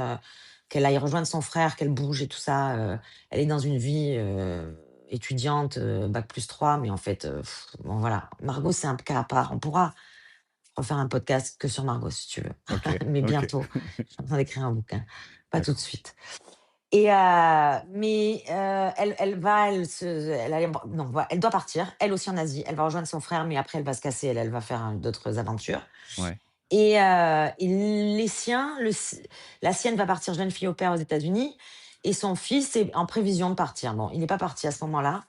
qu'elle aille rejoindre son frère, qu'elle bouge et tout ça, elle est dans une vie, étudiante, bac+3, mais en fait, bon voilà. Margot, c'est un cas à part. On pourra refaire un podcast que sur Margot si tu veux,
OK,
mais
OK.
bientôt. Je suis en train d'écrire un bouquin, pas tout de
D'accord.
suite. Mais elle doit partir, elle aussi en Asie. Elle va rejoindre son frère, mais après elle va se casser, elle va faire, d'autres aventures.
Ouais,
Et les siens, la sienne va partir jeune fille au père aux États-Unis et son fils est en prévision de partir. Bon, il n'est pas parti à ce moment-là.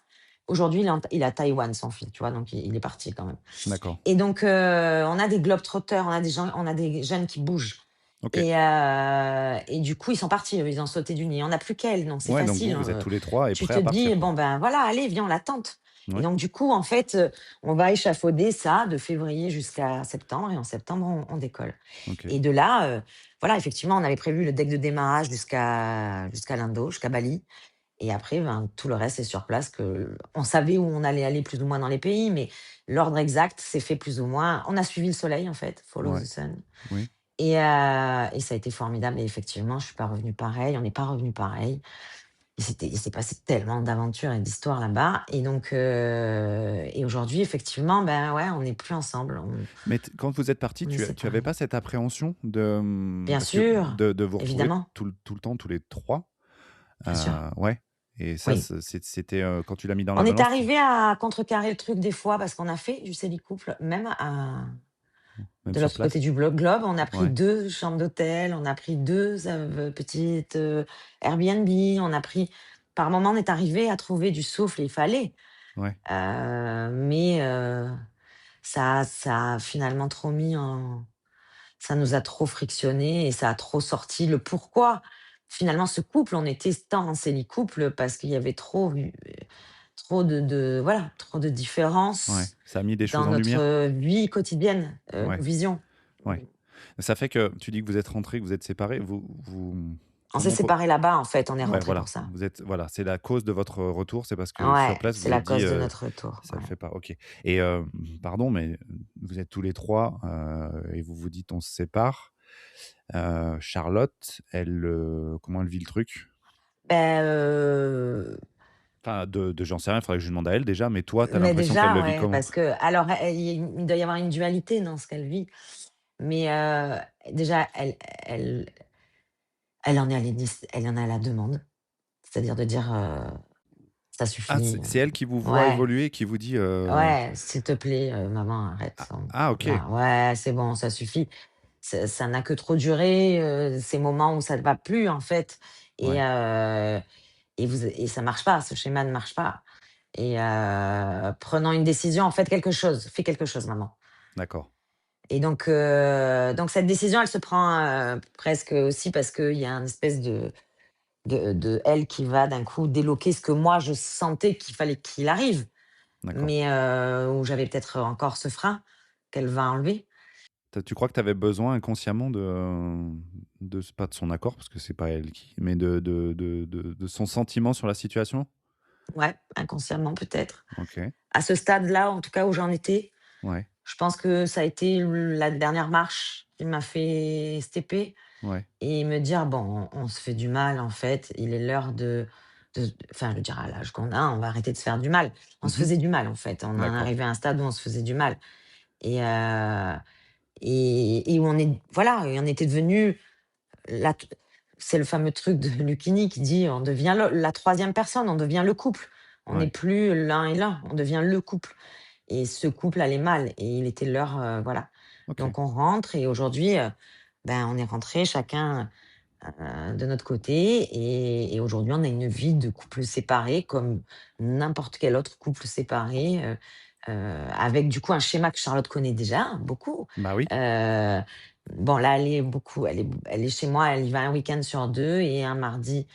Aujourd'hui, il est à Taïwan, son fils, tu vois? Donc il est parti quand même.
d'accord.
Et donc on a des globetrotters, on a des jeunes qui bougent
OK.
et du coup, ils sont partis, eux, ils ont sauté du nid. On n'a plus qu'elle, donc c'est
Ouais, donc
facile,
vous êtes tous les 3 et
tu
prêts
te
à
dis:
partir, quoi?
«Bon, ben, voilà, allez, viens, on la tente». Et
Ouais,
donc du coup, en fait, on va échafauder ça de février jusqu'à septembre et en septembre, on décolle.
OK.
Et de là, voilà, effectivement, on avait prévu le deck de démarrage jusqu'à l'Indo, jusqu'à Bali. Et après, ben, tout le reste, c'est sur place que on savait où on allait aller plus ou moins dans les pays, mais l'ordre exact s'est fait plus ou moins on a suivi le soleil, en fait, follow
Ouais,
the sun.
oui.
Et ça a été formidable et effectivement, je suis pas revenue pareil, on n'est pas revenu pareil. Il s'est passé tellement d'aventures et d'histoires là-bas et donc et aujourd'hui, effectivement, ben, ouais, on n'est plus ensemble,
Mais quand vous êtes partis,
on est
tu avais
séparés.
pas cette appréhension de,
Bien
parce que
sûr,
de vous retrouver
évidemment,
tout le temps tous les 3.
bien sûr,
Ouais, et ça,
oui.
c'était, quand tu l'as mis dans la
On est
balance, tu
arrivé à contrecarrer le truc des fois parce qu'on a fait du couple même à
même
de
sur
l'autre côté
place?
du globe, on a pris
Ouais,
2 chambres d'hôtel, on a pris 2 petites, Airbnb, on a pris par moment, on est arrivé à trouver du souffle et il fallait,
ouais,
mais ça a finalement trop mis en ça nous a trop frictionné et ça a trop sorti le pourquoi. Finalement, ce couple, on était tant en couple parce qu'il y avait trop de voilà, trop de
ouais.
différences
Ça a mis des
dans
choses en lumière?
notre vie quotidienne, nos
Ouais,
visions.
ouais. Ça fait que tu dis que vous êtes rentrés, que vous êtes séparés.
On s'est
Comment co
séparés là-bas, en fait, on est
Ouais,
rentrés
voilà,
pour ça.
voilà, c'est la cause de votre retour, c'est parce que sur
Ouais,
place, vous
c'est
vous
la
êtes dit,
cause de notre retour,
«Ça le
ouais.
fait pas». OK, et pardon, mais vous êtes tous les 3 et vous vous dites: «On se sépare». Charlotte, elle, comment elle vit le truc?
Beh,
Enfin, j'en sais rien, il faudrait que je lui demande à elle déjà, mais toi, tu as
mais
l'impression qu'elle
déjà,
le vit
ouais,
comment?
parce que alors, il doit y avoir une dualité dans ce qu'elle vit, mais déjà, elle en est à elle en est à la demande. C'est-à-dire de dire, «Ça
Ah,
suffit»,
c'est elle qui vous voit
ouais,
évoluer, qui vous dit,
ouais, «S'il te plaît, maman, arrête,
OK,
là, ouais, c'est bon, ça suffit». Ça n'a que trop duré, ces moments où ça ne va plus, en fait et
ouais,
et ça marche pas, ce schéma ne marche pas et prenons une décision, faites quelque chose, fais quelque chose, maman
d'accord,
et donc cette décision, elle se prend, presque aussi parce qu'il y a une espèce de elle qui va d'un coup déloquer ce que moi je sentais qu'il fallait qu'il arrive,
d'accord.
mais où j'avais peut-être encore ce frein qu'elle va enlever.
Tu crois que tu avais besoin inconsciemment pas de son accord, parce que c'est pas elle qui, mais de son sentiment sur la situation?
Ouais, inconsciemment peut-être.
OK,
À ce stade-là, en tout cas où j'en étais,
ouais,
je pense que ça a été la dernière marche qui m'a fait stepper
ouais.
et me dire: «Bon, on se fait du mal en fait, il est l'heure enfin je veux dire à l'âge qu'on a, on va arrêter de se faire du mal». On se
Mmh.
faisait du mal en fait, on en est
D'accord,
arrivé à un stade où on se faisait du mal et et où on est voilà et on était devenu la t c'est le fameux truc de Lucchini qui dit: «On devient la troisième personne, on devient le couple». On n'est
ouais,
plus l'un et l'un, on devient le couple et ce couple allait mal et il était l'heure, voilà.
OK,
Donc on rentre et aujourd'hui, ben, on est rentrés chacun, de notre côté et aujourd'hui on a une vie de couple séparé comme n'importe quel autre couple séparé, avec du coup un schéma que Charlotte connaît déjà beaucoup.
bah oui,
Heu, bon là, elle est chez moi, elle y va un week-end sur 2 et un mardi,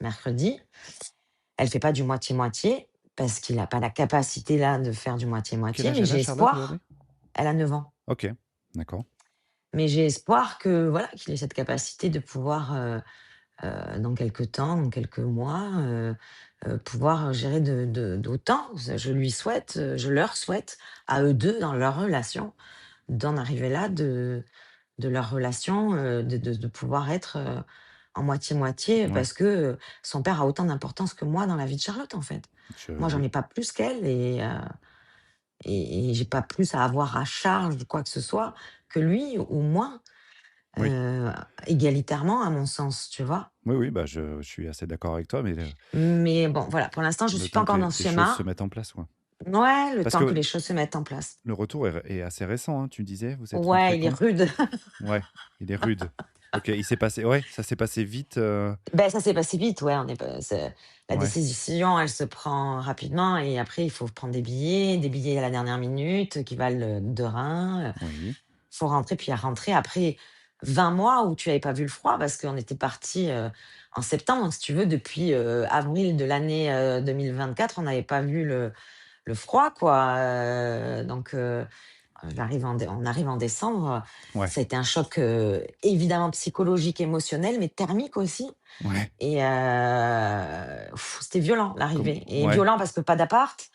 mercredi. Elle fait pas du moitié-moitié parce qu'il a pas la capacité là de faire du
quel
moitié-moitié,
âge
mais
elle a,
j'ai
Charlotte, aujourd'hui?
espoir. Elle a 9 ans.
OK, d'accord,
Mais j'ai espoir que voilà, qu'il ait cette capacité de pouvoir, dans quelque temps, dans quelques mois, pouvoir gérer d'autant. Je lui souhaite, je leur souhaite à eux 2 dans leur relation, d'en arriver là, de leur relation, de pouvoir être, en moitié-moitié
ouais,
parce que, son père a autant d'importance que moi dans la vie de Charlotte, en fait. Moi, j'en
oui,
ai pas plus qu'elle et j'ai pas plus à avoir à charge de quoi que ce soit que lui ou moi,
oui,
heu, égalitairement à mon sens, tu vois?
oui, oui, bah, je suis assez d'accord avec toi, mais
Mais bon, voilà, pour l'instant, je
le
suis pas
temps que
encore dans ce
les choses se
schéma.
mettent en place, ouais.
Ouais, le
Parce
temps que les
que
choses se mettent en place.
le retour est assez récent, hein, tu disais? Vous êtes rentrés
Ouais, il est
quand?
rude.
Ouais, il est rude. OK, il s'est passé, ouais, ça s'est passé vite,
Ben ça s'est passé vite, ouais, on est pas c'est la
ouais,
décision, elle se prend rapidement et après il faut prendre des billets à la dernière minute qui valent, 2 reins,
oui,
faut rentrer puis à rentrer après 20 mois où tu avais pas vu le froid parce qu'on était partis, en septembre, donc si tu veux depuis, avril de l'année, 2024, on n'avait pas vu le froid, quoi. On arrive en décembre.
Ouais,
Ça a été un choc, évidemment psychologique, émotionnel, mais thermique aussi.
ouais,
Et c'était violent
com
l'arrivée, et
ouais.
violent parce que pas d'appart,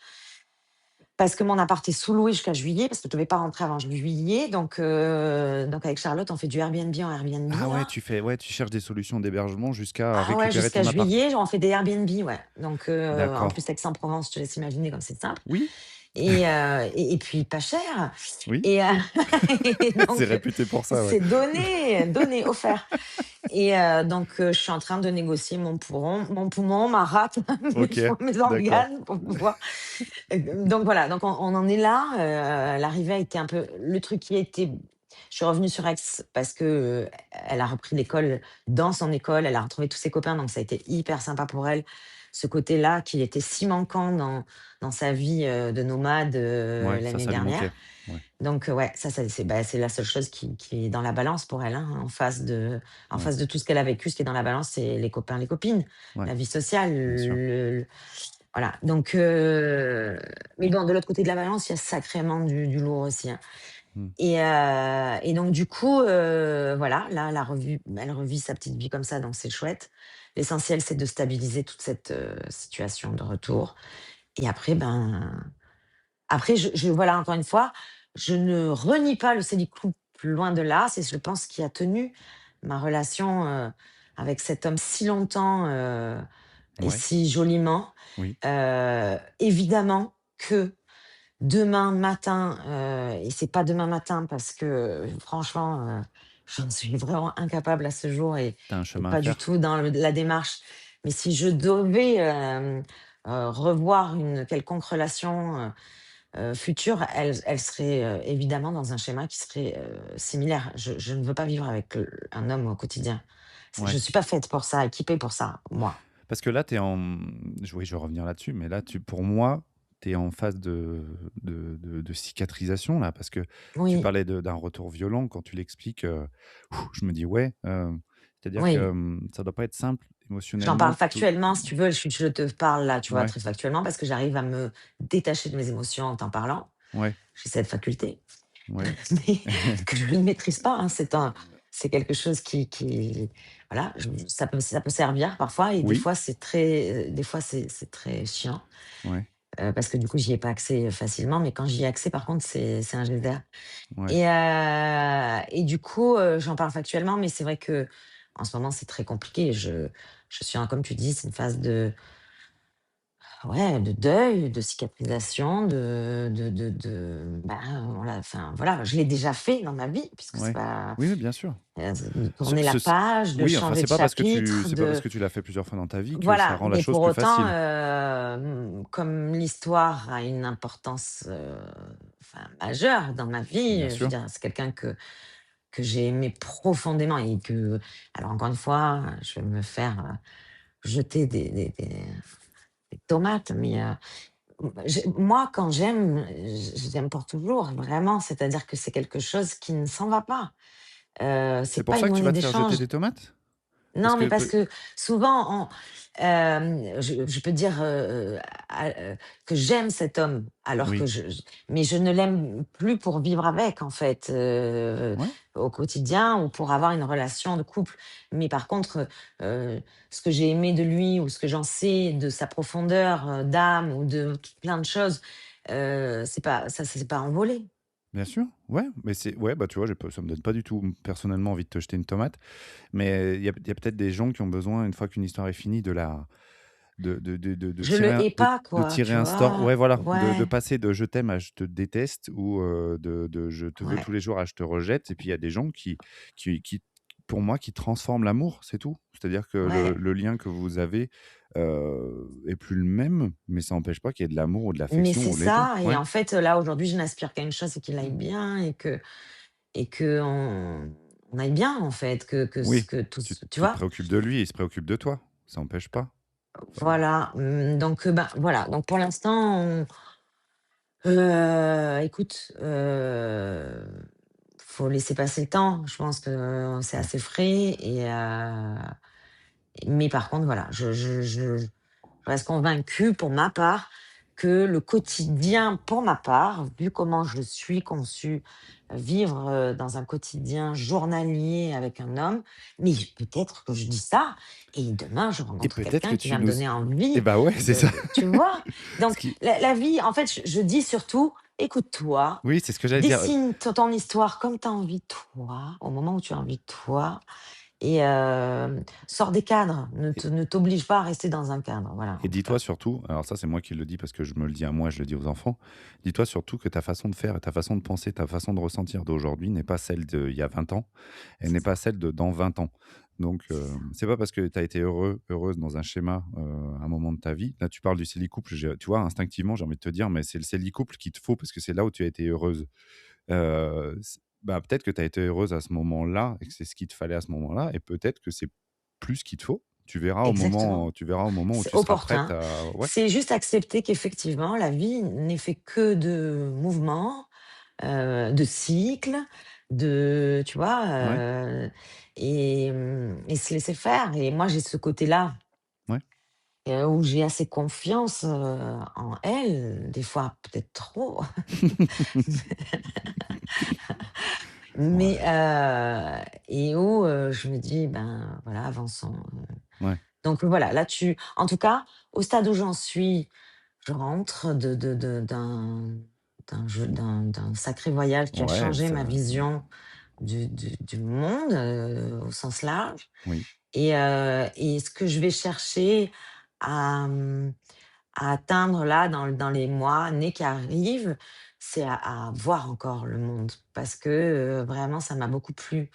parce que mon appart est sous-loué jusqu'à juillet, parce que je devais pas rentrer avant juillet, donc avec Charlotte, on fait du Airbnb en Airbnb
Ah ouais,
là.
tu cherches des solutions d'hébergement jusqu'à
Ah ouais,
récupérer
jusqu'à
ton appart?
juillet, on fait des Airbnb, ouais. En
D'accord.
plus Aix-en-Provence, je te laisse imaginer comme c'est simple.
Oui,
Et puis pas cher.
oui,
Et et
c'est
donc
réputé pour ça, ouais.
c'est donné, donné, offert. Je suis en train de négocier mon poumon, ma rate,
OK,
mes
d'accord.
organes pour pouvoir. Donc voilà, on en est là. L'arrivée a été un peu le truc qui a été. Je suis revenue sur Aix parce que, elle a repris l'école dans son école, elle a retrouvé tous ses copains, donc ça a été hyper sympa pour elle. Ce côté-là qui était si manquant dans sa vie, de nomade,
Ouais,
l'année
ça lui manquait.
dernière.
Ouais,
Ouais, c'est la seule chose qui est dans la balance pour elle, hein, en
ouais,
face de tout ce qu'elle a vécu. Ce qui est dans la balance, c'est les copains, les copines,
ouais,
la vie sociale,
bien sûr.
voilà. Mais bon, de l'autre côté de la balance, il y a sacrément du lourd aussi, hein.
Mmh.
Et donc du coup, voilà, là, elle revit sa petite vie comme ça, donc c'est chouette. L'essentiel, c'est de stabiliser toute cette, situation de retour. Et après, voilà, encore une fois, je ne renie pas le Célicoop, loin de là. C'est, je pense, qui a tenu ma relation, avec cet homme si longtemps, et
Ouais,
si joliment.
oui.
Évidemment que demain matin, et c'est pas demain matin parce que, franchement, j'en suis vraiment incapable à ce jour,
Tu as un
et
chemin à
pas du
faire.
tout dans la démarche. Mais si je devais, revoir une quelconque relation, future, elle serait, évidemment dans un schéma qui serait, similaire. Je ne veux pas vivre avec, un homme au quotidien. Je
Ouais.
suis pas faite pour ça, équipée pour ça, moi.
Parce que là, tu es en oui, je vais revenir là-dessus, mais là, pour moi, tu es en phase de cicatrisation, là, parce que tu
Oui,
parlais d'un retour violent quand tu l'expliques, je me dis: «Ouais», c'est-à-dire que,
oui.
ça doit pas être simple
J'en
émotionnellement
parle
tout
factuellement, si tu veux, je te parle là, tu vois,
ouais,
très factuellement, parce que j'arrive à me détacher de mes émotions en t'en parlant.
ouais,
J'ai cette faculté,
ouais.
mais que je ne maîtrise pas, hein. C'est quelque chose qui voilà, ça peut servir parfois, et
Oui,
des fois c'est très chiant,
ouais,
parce que du coup, j'y ai pas accès facilement, mais quand j'y ai accès, par contre, c'est un jet d'air.
ouais.
Et du coup, j'en parle factuellement, mais c'est vrai que en ce moment, c'est très compliqué. Je suis en, comme tu dis, c'est une phase ouais, de deuil, de cicatrisation, voilà, enfin, voilà, je l'ai déjà fait dans ma vie, puisque c'est
Ouais.
pas,
Oui, oui, bien sûr.
de
Ce
tourner la
ce
page, de
oui, enfin,
changer de chapitre,
c'est pas parce
de
que tu l'as fait plusieurs fois dans ta vie que ça
voilà.
rend la
Mais
chose
pour
plus
autant,
facile.
comme l'histoire a une importance, enfin, majeure dans ma
Bien
vie, je veux
sûr.
dire, c'est quelqu'un que j'ai aimé profondément, et que, alors encore une fois, je vais me faire, jeter des tomates, mais moi, quand j'aime, j'aime pour toujours, vraiment. C'est-à-dire que c'est quelque chose qui ne s'en va pas.
C'est
C'est
pour
pas
ça
une
que tu
monnaie
vas te faire jeter
d'échange.
des tomates? Parce
Non, mais
que
parce
peu
que souvent, je peux dire, que j'aime cet homme, alors que
oui,
mais je ne l'aime plus pour vivre avec, en fait,
ouais,
au quotidien, ou pour avoir une relation de couple. Mais par contre, ce que j'ai aimé de lui, ou ce que j'en sais de sa profondeur, d'âme, ou de plein de choses, c'est pas ça s'est pas envolé.
bien sûr, ouais, mais c'est ouais, bah, tu vois, ça me donne pas du tout, personnellement, envie de te jeter une tomate, mais il y a peut-être des gens qui ont besoin, une fois qu'une histoire est finie,
Je le hais pas,
de
quoi,
tirer
tu
un store
vois?
ouais, voilà, de
Ouais,
passer de «je t'aime» à «je te déteste» ou de «je te veux
ouais,
tous les jours» à «je te rejette» et puis il y a des gens qui pour moi, qui transforment l'amour, c'est tout. C'est-à-dire que
ouais.
le lien que vous avez, est plus le même, mais ça n'empêche pas qu'il y ait de l'amour ou de
Mais
l'affection
c'est
ou les 2.
ça, et
Ouais.
en fait, là, aujourd'hui, je n'aspire qu'à une chose, c'est qu'il aille bien, et qu'on aille bien, en fait,
Oui,
que tout
tu
ce tu
tu te
vois?
préoccupes de lui, il se préoccupe de toi. Ça n'empêche pas.
Voilà, voilà, donc pour l'instant, écoute, faut laisser passer le temps. Je pense que c'est
Ouais.
assez frais, mais par contre, voilà, je reste convaincue, pour ma part, que le quotidien, pour ma part, vu comment je suis conçue, vivre, dans un quotidien journalier avec un homme, mais peut-être que je dis ça et demain je
Et
rencontre
peut-être que
quelqu'un qui
tu
va me
nous
donner
et
envie
bah, ouais, c'est ça.
tu vois?
Ce
Donc
qui
la vie, en fait, je dis surtout: «Écoute-toi,
Oui, c'est ce que j'allais dire,
dessine ton histoire comme tu as envie toi, au moment où tu as envie toi et sors des cadres, ne t'oblige pas à rester dans un cadre». Voilà,
et
en tout
dis-toi
cas.
surtout, alors ça, c'est moi qui le dis parce que je me le dis à moi, je le dis aux enfants. Dis-toi surtout que ta façon de faire et ta façon de penser, ta façon de ressentir d'aujourd'hui n'est pas celle d'il y a 20 ans, elle
C'est
n'est pas
ça,
celle de dans 20 ans. Donc,
c'est ça.
c'est pas parce que tu as été heureuse dans un schéma, à un moment de ta vie. Là, tu parles du CELI-couple, tu vois, instinctivement, j'ai envie de te dire, mais c'est le CELI-couple qu'il te faut parce que c'est là où tu as été heureuse. Bah, peut-être que tu as été heureuse à ce moment-là et que c'est ce qu'il te fallait à ce moment-là et peut-être que c'est plus ce qu'il te faut.
Exactement.
Tu verras au moment où
C'est
tu seras prête
opportun.
à ouais,
C'est juste accepter qu'effectivement la vie n'est fait que de mouvements, de cycles, tu vois?
ouais,
Et se laisser faire et moi j'ai ce côté-là,
ouais.
où j'ai assez confiance, en elle, des fois peut-être trop, mais
Ouais,
et où, je me dis: «Ben, voilà, avançons».
ouais,
Donc voilà, là tu en tout cas, au stade où j'en suis, je rentre d'un sacré voyage qui a
ouais,
changé ma
ça
vision du monde, au sens large
oui,
et ce que je vais chercher à, à atteindre là dans les mois, années qui arrivent, c'est à voir encore le monde parce que, vraiment ça m'a beaucoup plu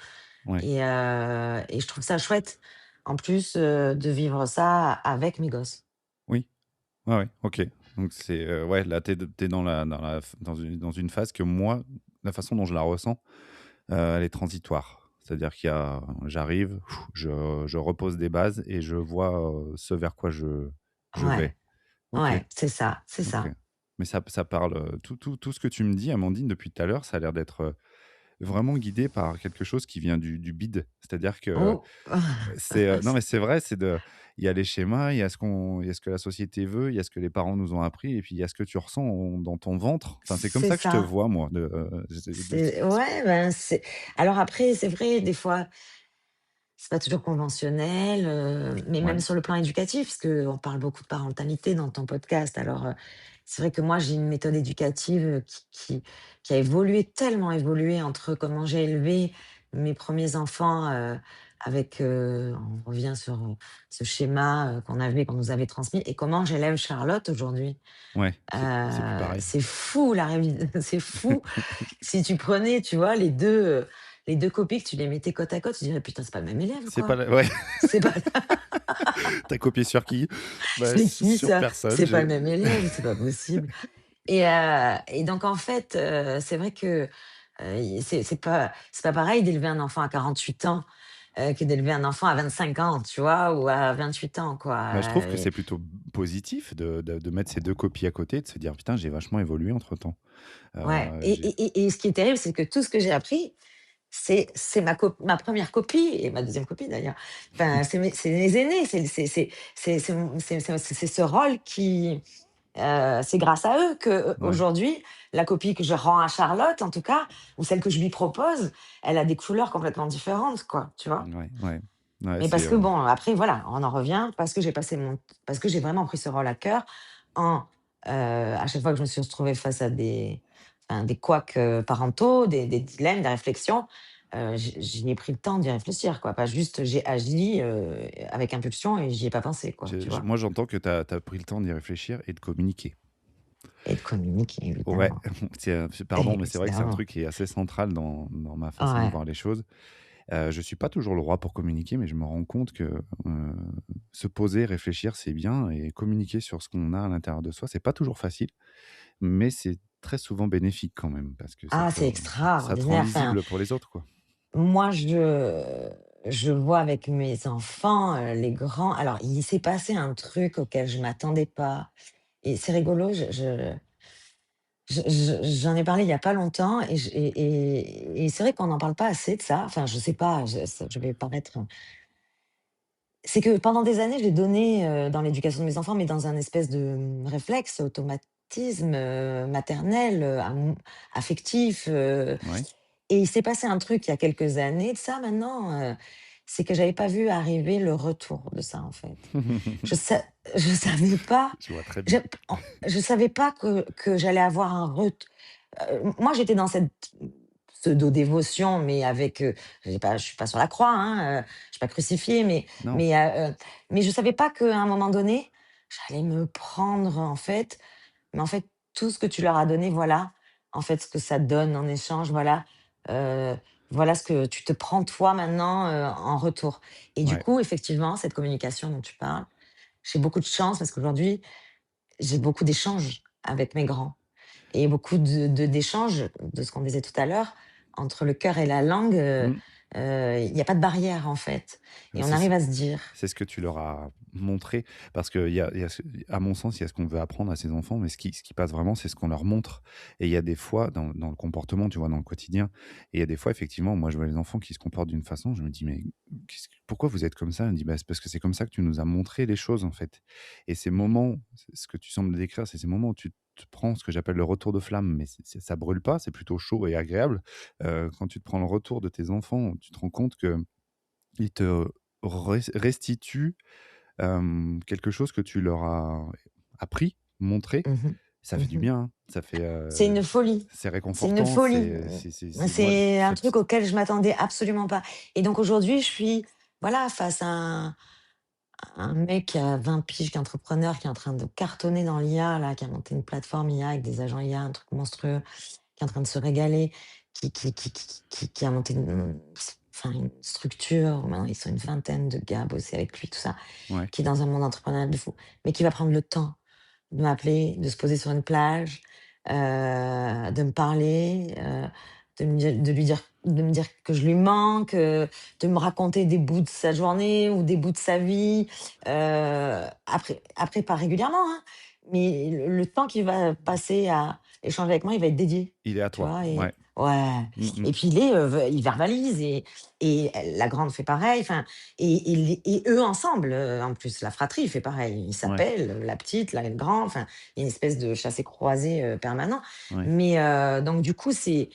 ouais,
et je trouve ça chouette, en plus, de vivre ça avec mes gosses.
oui, ouais, ouais, OK. Donc c'est, ouais, là, tu es dans une phase que moi, la façon dont je la ressens, elle est transitoire. C'est-à-dire j'arrive, je repose des bases et je vois, ce vers quoi je
Ouais,
vais. OK.
ouais, c'est ça, c'est
OK.
ça.
Mais ça parle, tout ce que tu me dis, Amandine, depuis tout à l'heure, ça a l'air d'être, vraiment guidé par quelque chose qui vient du bide. C'est-à-dire que,
Oh!
c'est, non, mais c'est vrai, il y a les schémas, il y a ce que la société veut, il y a ce que les parents nous ont appris et puis il y a ce que tu ressens dans ton ventre. Enfin, c'est comme
C'est
ça que je te
ça.
vois moi, de ce
C'est ouais, ben, c'est alors après, c'est vrai, des fois, c'est pas toujours conventionnel, mais même
ouais,
sur le plan éducatif, parce qu'on parle beaucoup de parentalité dans ton podcast. Alors, c'est vrai que moi, j'ai une méthode éducative, qui a évolué, tellement évolué entre comment j'ai élevé mes premiers enfants, avec, on revient sur, ce schéma, qu'on nous avait transmis et comment j'élève Charlotte aujourd'hui.
ouais, c'est plus pareil.
C'est fou la révi c'est fou. Si tu prenais, tu vois, les 2 copies, que tu les mettais côte à côte, tu dirais: «Putain, c'est pas le même élève,
C'est pas
quoi».
la ouais,
C'est pas
tu copié sur qui? Bah,
c'est qui
sur
ça?
personne,
C'est pas
j'ai
le même élève, c'est pas possible et donc en fait, c'est vrai que, c'est pas pareil d'élever un enfant à 48 ans, que d'élever un enfant à 25 ans, tu vois? Ou à 28 ans, quoi,
bah, je trouve que c'est plutôt positif de mettre ces 2 copies à côté et de se dire: «Putain, j'ai vachement évolué entre-temps».
ouais
J'ai
et ce qui est terrible, c'est que tout ce que j'ai appris, c'est ma première copie et ma deuxième copie d'ailleurs. Enfin, c'est mes aînés, c'est ce rôle qui, c'est grâce à eux
ouais,
qu'aujourd'hui, la copie que je rends à Charlotte en tout cas, ou celle que je lui propose, elle a des couleurs complètement différentes quoi, tu vois?
ouais, ouais, ouais,
Mais
c'est,
parce que bon, après voilà, on en revient parce que j'ai vraiment pris ce rôle à cœur en, à chaque fois que je me suis retrouvée face à des couacs, parentaux, des dilemmes, des réflexions, j'y ai pris le temps d'y réfléchir quoi, pas juste j'ai agi, avec impulsion et j'y ai pas pensé quoi, tu vois?
moi, j'entends que tu as pris le temps d'y réfléchir et de communiquer.
Et de communiquer
Ouais,
évidemment,
pardon, mais c'est vrai que c'est un
évidemment.
truc qui est assez central dans ma façon de
Ouais.
voir les choses. Je suis pas toujours le roi pour communiquer, mais je me rends compte que, se poser, réfléchir, c'est bien et communiquer sur ce qu'on a à l'intérieur de soi, c'est pas toujours facile, mais c'est très souvent bénéfique quand même parce que
Ah, c'est
ça te rend
extraordinaire, enfin,
lisible pour les autres, quoi.
moi je vois avec mes enfants, les grands alors il s'est passé un truc auquel je m'attendais pas et c'est rigolo, j'en ai parlé il y a pas longtemps et c'est vrai qu'on n'en parle pas assez de ça, enfin je sais pas, je vais paraître c'est que pendant des années, j'ai donné, dans l'éducation de mes enfants, mais dans un espèce de, réflexe traumatisme, maternel, affectif,
Ouais.
et il s'est passé un truc il y a quelques années de ça maintenant, c'est que j'avais pas vu arriver le retour de ça, en fait. Je sa je savais pas,
Je vois très
je
bien.
je savais pas que j'allais avoir un moi, j'étais dans cette pseudo-dévotion, mais avec, je suis pas sur la croix, hein, je suis pas crucifiée,
Non,
mais, mais je savais pas qu'à un moment donné, j'allais me prendre, en fait, mais en fait, tout ce que tu leur as donné, voilà, en fait, ce que ça donne en échange, voilà, heu, voilà ce que tu te prends toi maintenant, en retour. Et du
ouais,
coup, effectivement, cette communication dont tu parles, j'ai beaucoup de chance parce qu'aujourd'hui, j'ai beaucoup d'échanges avec mes grands et beaucoup d'échanges, de ce qu'on disait tout à l'heure, entre le cœur et la langue,
mmh,
il y a pas de barrière, en fait,
bah,
et on arrive à se dire.
c'est ce que tu leur as montré parce qu'il y a à mon sens, il y a ce qu'on veut apprendre à ses enfants, mais ce qui passe vraiment, c'est ce qu'on leur montre et il y a des fois dans le comportement, tu vois, dans le quotidien et il y a des fois, effectivement, moi, je vois les enfants qui se comportent d'une façon, je me dis: «Mais pourquoi vous êtes comme ça?» Elle me dit: «Bah, c'est parce que c'est comme ça que tu nous as montré les choses, en fait» et ces moments, ce que tu sembles décrire, c'est ces moments où tu te prends ce que j'appelle le retour de flamme, mais ça brûle pas, c'est plutôt chaud et agréable. Quand tu te prends le retour de tes enfants, tu te rends compte qu'ils te restituent quelque chose que tu leur as appris, montré,
Mmh mh.
ça fait du
Mmh.
bien, hein.
C'est une folie,
C'est
c'est une
réconfortant,
folie.
c'est moi,
C'est un
cette
truc auquel je m'attendais absolument pas, et donc aujourd'hui, je suis, voilà, face à un mec qui a 20 piges, qui est entrepreneur, qui est en train de cartonner dans l'IA là, qui a monté une plateforme IA avec des agents IA, un truc monstrueux, qui est en train de se régaler, qui a monté une structure. Maintenant, ils sont une vingtaine de gars à bosser avec lui, tout ça,
ouais.
qui est dans un monde entrepreneurial de fou, mais qui va prendre le temps de m'appeler, de se poser sur une plage, de me parler, de me dire que je lui manque, de me raconter des bouts de sa journée ou des bouts de sa vie, après pas régulièrement, hein, mais le temps qu'il va passer à échanger avec moi, il va être dédié,
Il est à
tu
toi,
vois? Et
ouais.
ouais,
Mmh mh.
et puis il verbalise, et la grande fait pareil, enfin, et eux ensemble, en plus, la fratrie fait pareil. Ils
Ouais,
s'appellent, la petite, la le grand, enfin, il y a une espèce de chassé-croisé, permanent.
ouais.
Mais donc du coup, c'est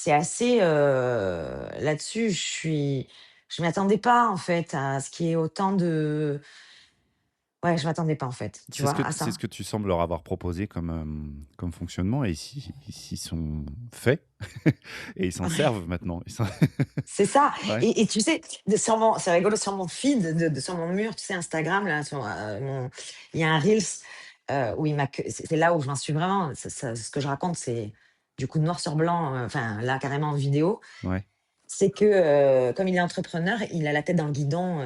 assez, là-dessus, je m'attendais pas, en fait, à ce qu'il y ait autant de, ouais, je m'attendais pas, en fait, tu vois, à
C'est
ça.
ce que tu sembles leur avoir proposé comme fonctionnement et ils s'y sont faits et ils s'en servent maintenant. Ils s'en
C'est ça.
ouais,
Et tu sais, c'est rigolo, sur mon feed, sur mon mur, tu sais, Instagram, là, il y a un Reels, où il m'a c'est là où je m'en suis vraiment, ce que je raconte, c'est du coup noir sur blanc, enfin là, carrément en vidéo.
ouais.
C'est que, comme il est entrepreneur, il a la tête dans le guidon,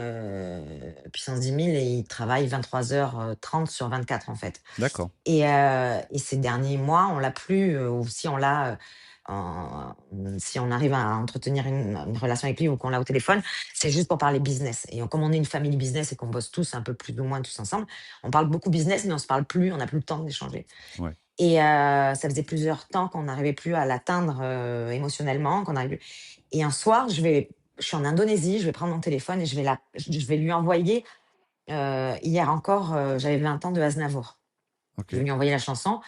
puissance 10 000, et il travaille 23 h 30 sur 24, en fait.
D'accord.
Et ces derniers mois, on l'a plus, ou si on l'a, si on arrive à entretenir une relation avec lui ou qu'on l'a au téléphone, c'est juste pour parler business. Et comme on est une famille business et qu'on bosse tous un peu plus ou moins tous ensemble, on parle beaucoup business, mais on se parle plus, on n'a plus le temps d'échanger.
Ouais.
Et ça faisait plusieurs temps qu'on n'arrivait plus à l'atteindre, émotionnellement, qu'on n'arrivait plus. Et un soir, je suis en Indonésie, je vais prendre mon téléphone et je vais lui envoyer, hier encore, j'avais 20 ans de Aznavour. Je vais
OK.
lui envoyer la chanson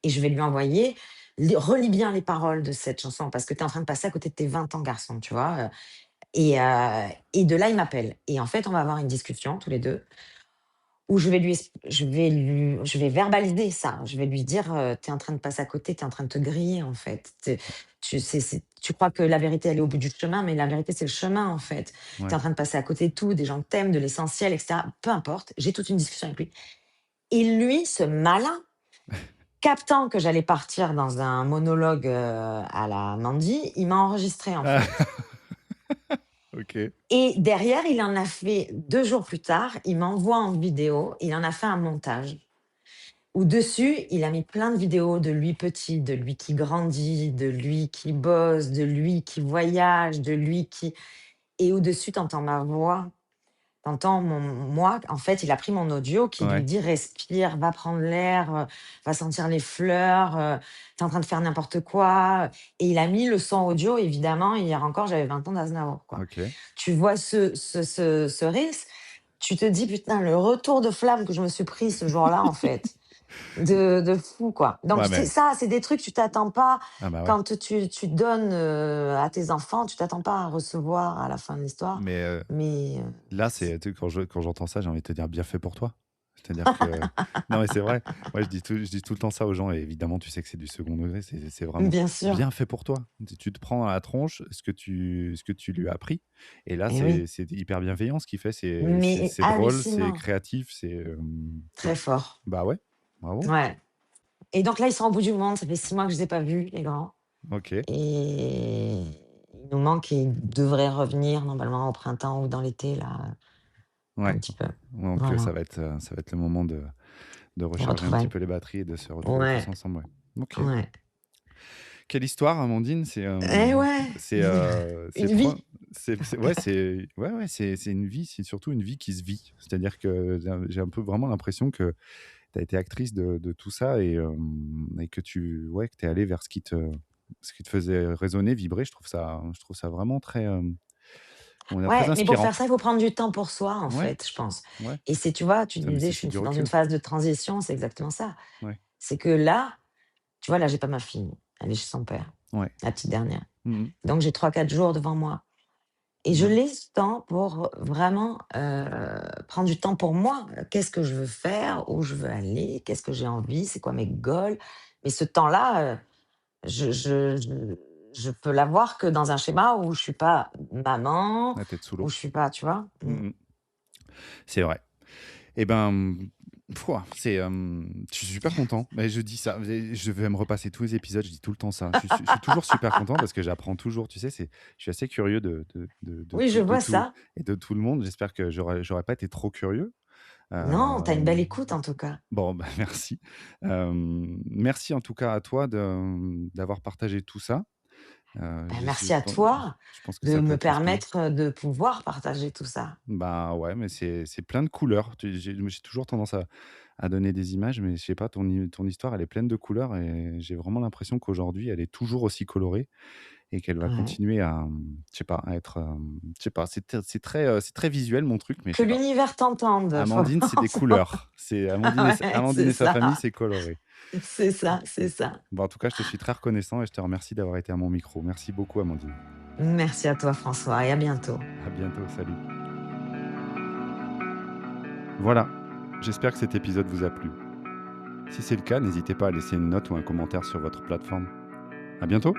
et je vais lui envoyer: «Relis bien les paroles de cette chanson parce que tu es en train de passer à côté de tes 20 ans, garçon», tu vois? Et de là, il m'appelle et en fait, on va avoir une discussion tous les 2 où je vais verbaliser ça. Je vais lui dire, «Tu es en train de passer à côté, tu es en train de te griller, en fait. Tu crois que la vérité, elle est au bout du chemin, mais la vérité, c'est le chemin, en fait. Tu es
Ouais.
en train de passer à côté de tout, des gens que tu aimes, de l'essentiel, et cetera». Peu importe, j'ai toute une discussion avec lui et lui, ce malin, captant que j'allais partir dans un monologue, à la Mandy, il m'a enregistré, en fait,
OK.
et derrière, il en a fait 2 jours plus tard, il m'envoie en vidéo, il en a fait un montage où dessus, il a mis plein de vidéos de lui petit, de lui qui grandit, de lui qui bosse, de lui qui voyage, de lui qui, et au-dessus, tu entends ma voix. T'entends moi, en fait, il a pris mon audio qui lui
Ouais.
dit: «Respire, va prendre l'air, va sentir les fleurs, tu en train de faire n'importe quoi», et il a mis le son audio, évidemment. Hier encore, j'avais 20 ans d'Aznavour, quoi.
OK.
Tu vois ce reels, tu te dis: «Putain, le retour de flamme que je me suis pris ce jour-là, en fait». de fou, quoi. Donc
Ouais,
c'est
mais
ça, c'est des trucs, tu t'attends pas
ah bah, ouais.
quand tu donnes, à tes enfants, tu t'attends pas à recevoir à la fin de l'histoire,
Mais,
mais
là, c'est tu sais, quand j'entends ça, j'ai envie de te dire: «Bien fait pour toi». C'est-à-dire que non, mais c'est vrai. Moi, je dis tout le temps ça aux gens et évidemment, tu sais que c'est du second degré, c'est vraiment
bien sûr.
bien fait pour toi. Tu te prends à la tronche ce que tu lui as appris et là,
Et oui,
c'est hyper bienveillant ce qu'il fait. C'est
mais
c'est drôle, c'est
hallucinant,
créatif, c'est
très fort.
bah, ouais, bravo.
Ouais, et donc là, ils sont au bout du monde, ça fait 6 mois que je les ai pas vus, les grands,
OK,
et il nous manque et ils devraient revenir normalement au printemps ou dans l'été là, un
ouais.
petit peu.
Donc,
Voilà,
ça va être le moment de recharger un petit
retrouvailles.
peu les batteries et de se retrouver tous
Ouais,
ensemble, ouais. OK.
ouais.
Quelle histoire, Amandine,
Eh ouais!
c'est
Une vie.
ouais, c'est une vie, c'est surtout une vie qui se vit. C'est-à-dire que j'ai un peu vraiment l'impression que tu as été actrice de tout ça et que tu es allée vers ce qui te faisait résonner, vibrer. Je trouve ça vraiment très, comment dire? Très
Ouais, mais pour
inspirant.
faire ça, il faut prendre du temps pour soi, en
Ouais,
fait, je pense.
ouais,
Et c'est, tu vois, tu
ça
disais,
nécessite du
dans une
recul.
phase de transition, c'est exactement ça.
Ouais,
C'est que là, tu vois, là, j'ai pas ma fille. Elle est chez son père,
ouais.
la petite dernière.
Mmh
Donc j'ai 3 4 jours devant moi. Et je
Ouais,
laisse ce temps pour vraiment prendre du temps pour moi. Qu'est-ce que je veux faire? Où je veux aller? Qu'est-ce que j'ai envie? C'est quoi mes goals? Mais ce temps-là, je peux l'avoir que dans un schéma où je suis pas maman,
la tête sous
où
l'eau.
je suis pas, tu vois?
Mmh C'est vrai. Et ben, je suis super content. Mais je dis ça, je vais me repasser tous les épisodes, je dis tout le temps ça. Je suis toujours super content parce que j'apprends toujours, tu sais, je suis assez curieux de
Oui, je
tout de
vois
tout
ça.
et de tout le monde. J'espère que j'aurais pas été trop curieux.
Non, tu as une
Hem,
belle écoute en tout cas.
bon, bah, merci. Merci en tout cas à toi d'avoir partagé tout ça.
Bah,
Je
merci à
pen
toi
je pense que
de
ça peut
me
être inspirant.
permettre de pouvoir partager tout ça.
Bah, ouais, mais c'est plein de couleurs. J'ai toujours tendance à donner des images, mais je sais pas, ton histoire, elle est pleine de couleurs et j'ai vraiment l'impression qu'aujourd'hui, elle est toujours aussi colorée et qu'elle va
Ouais.
continuer je sais pas, à être, je sais pas, c'est très visuel mon truc, mais je
Que
sais pas.
l'univers t'entende,
Amandine, c'est des
franchement.
couleurs. C'est Amandine et sa
Ouais,
Amandine
c'est
et sa famille,
ça.
c'est coloré.
C'est ça, c'est ça.
Bon, en tout cas, je te suis très reconnaissant et je te remercie d'avoir été à mon micro. Merci beaucoup, Amandine.
Merci à toi, François, et à bientôt.
À bientôt, salut. Voilà, j'espère que cet épisode vous a plu. Si c'est le cas, n'hésitez pas à laisser une note ou un commentaire sur votre plateforme. À bientôt!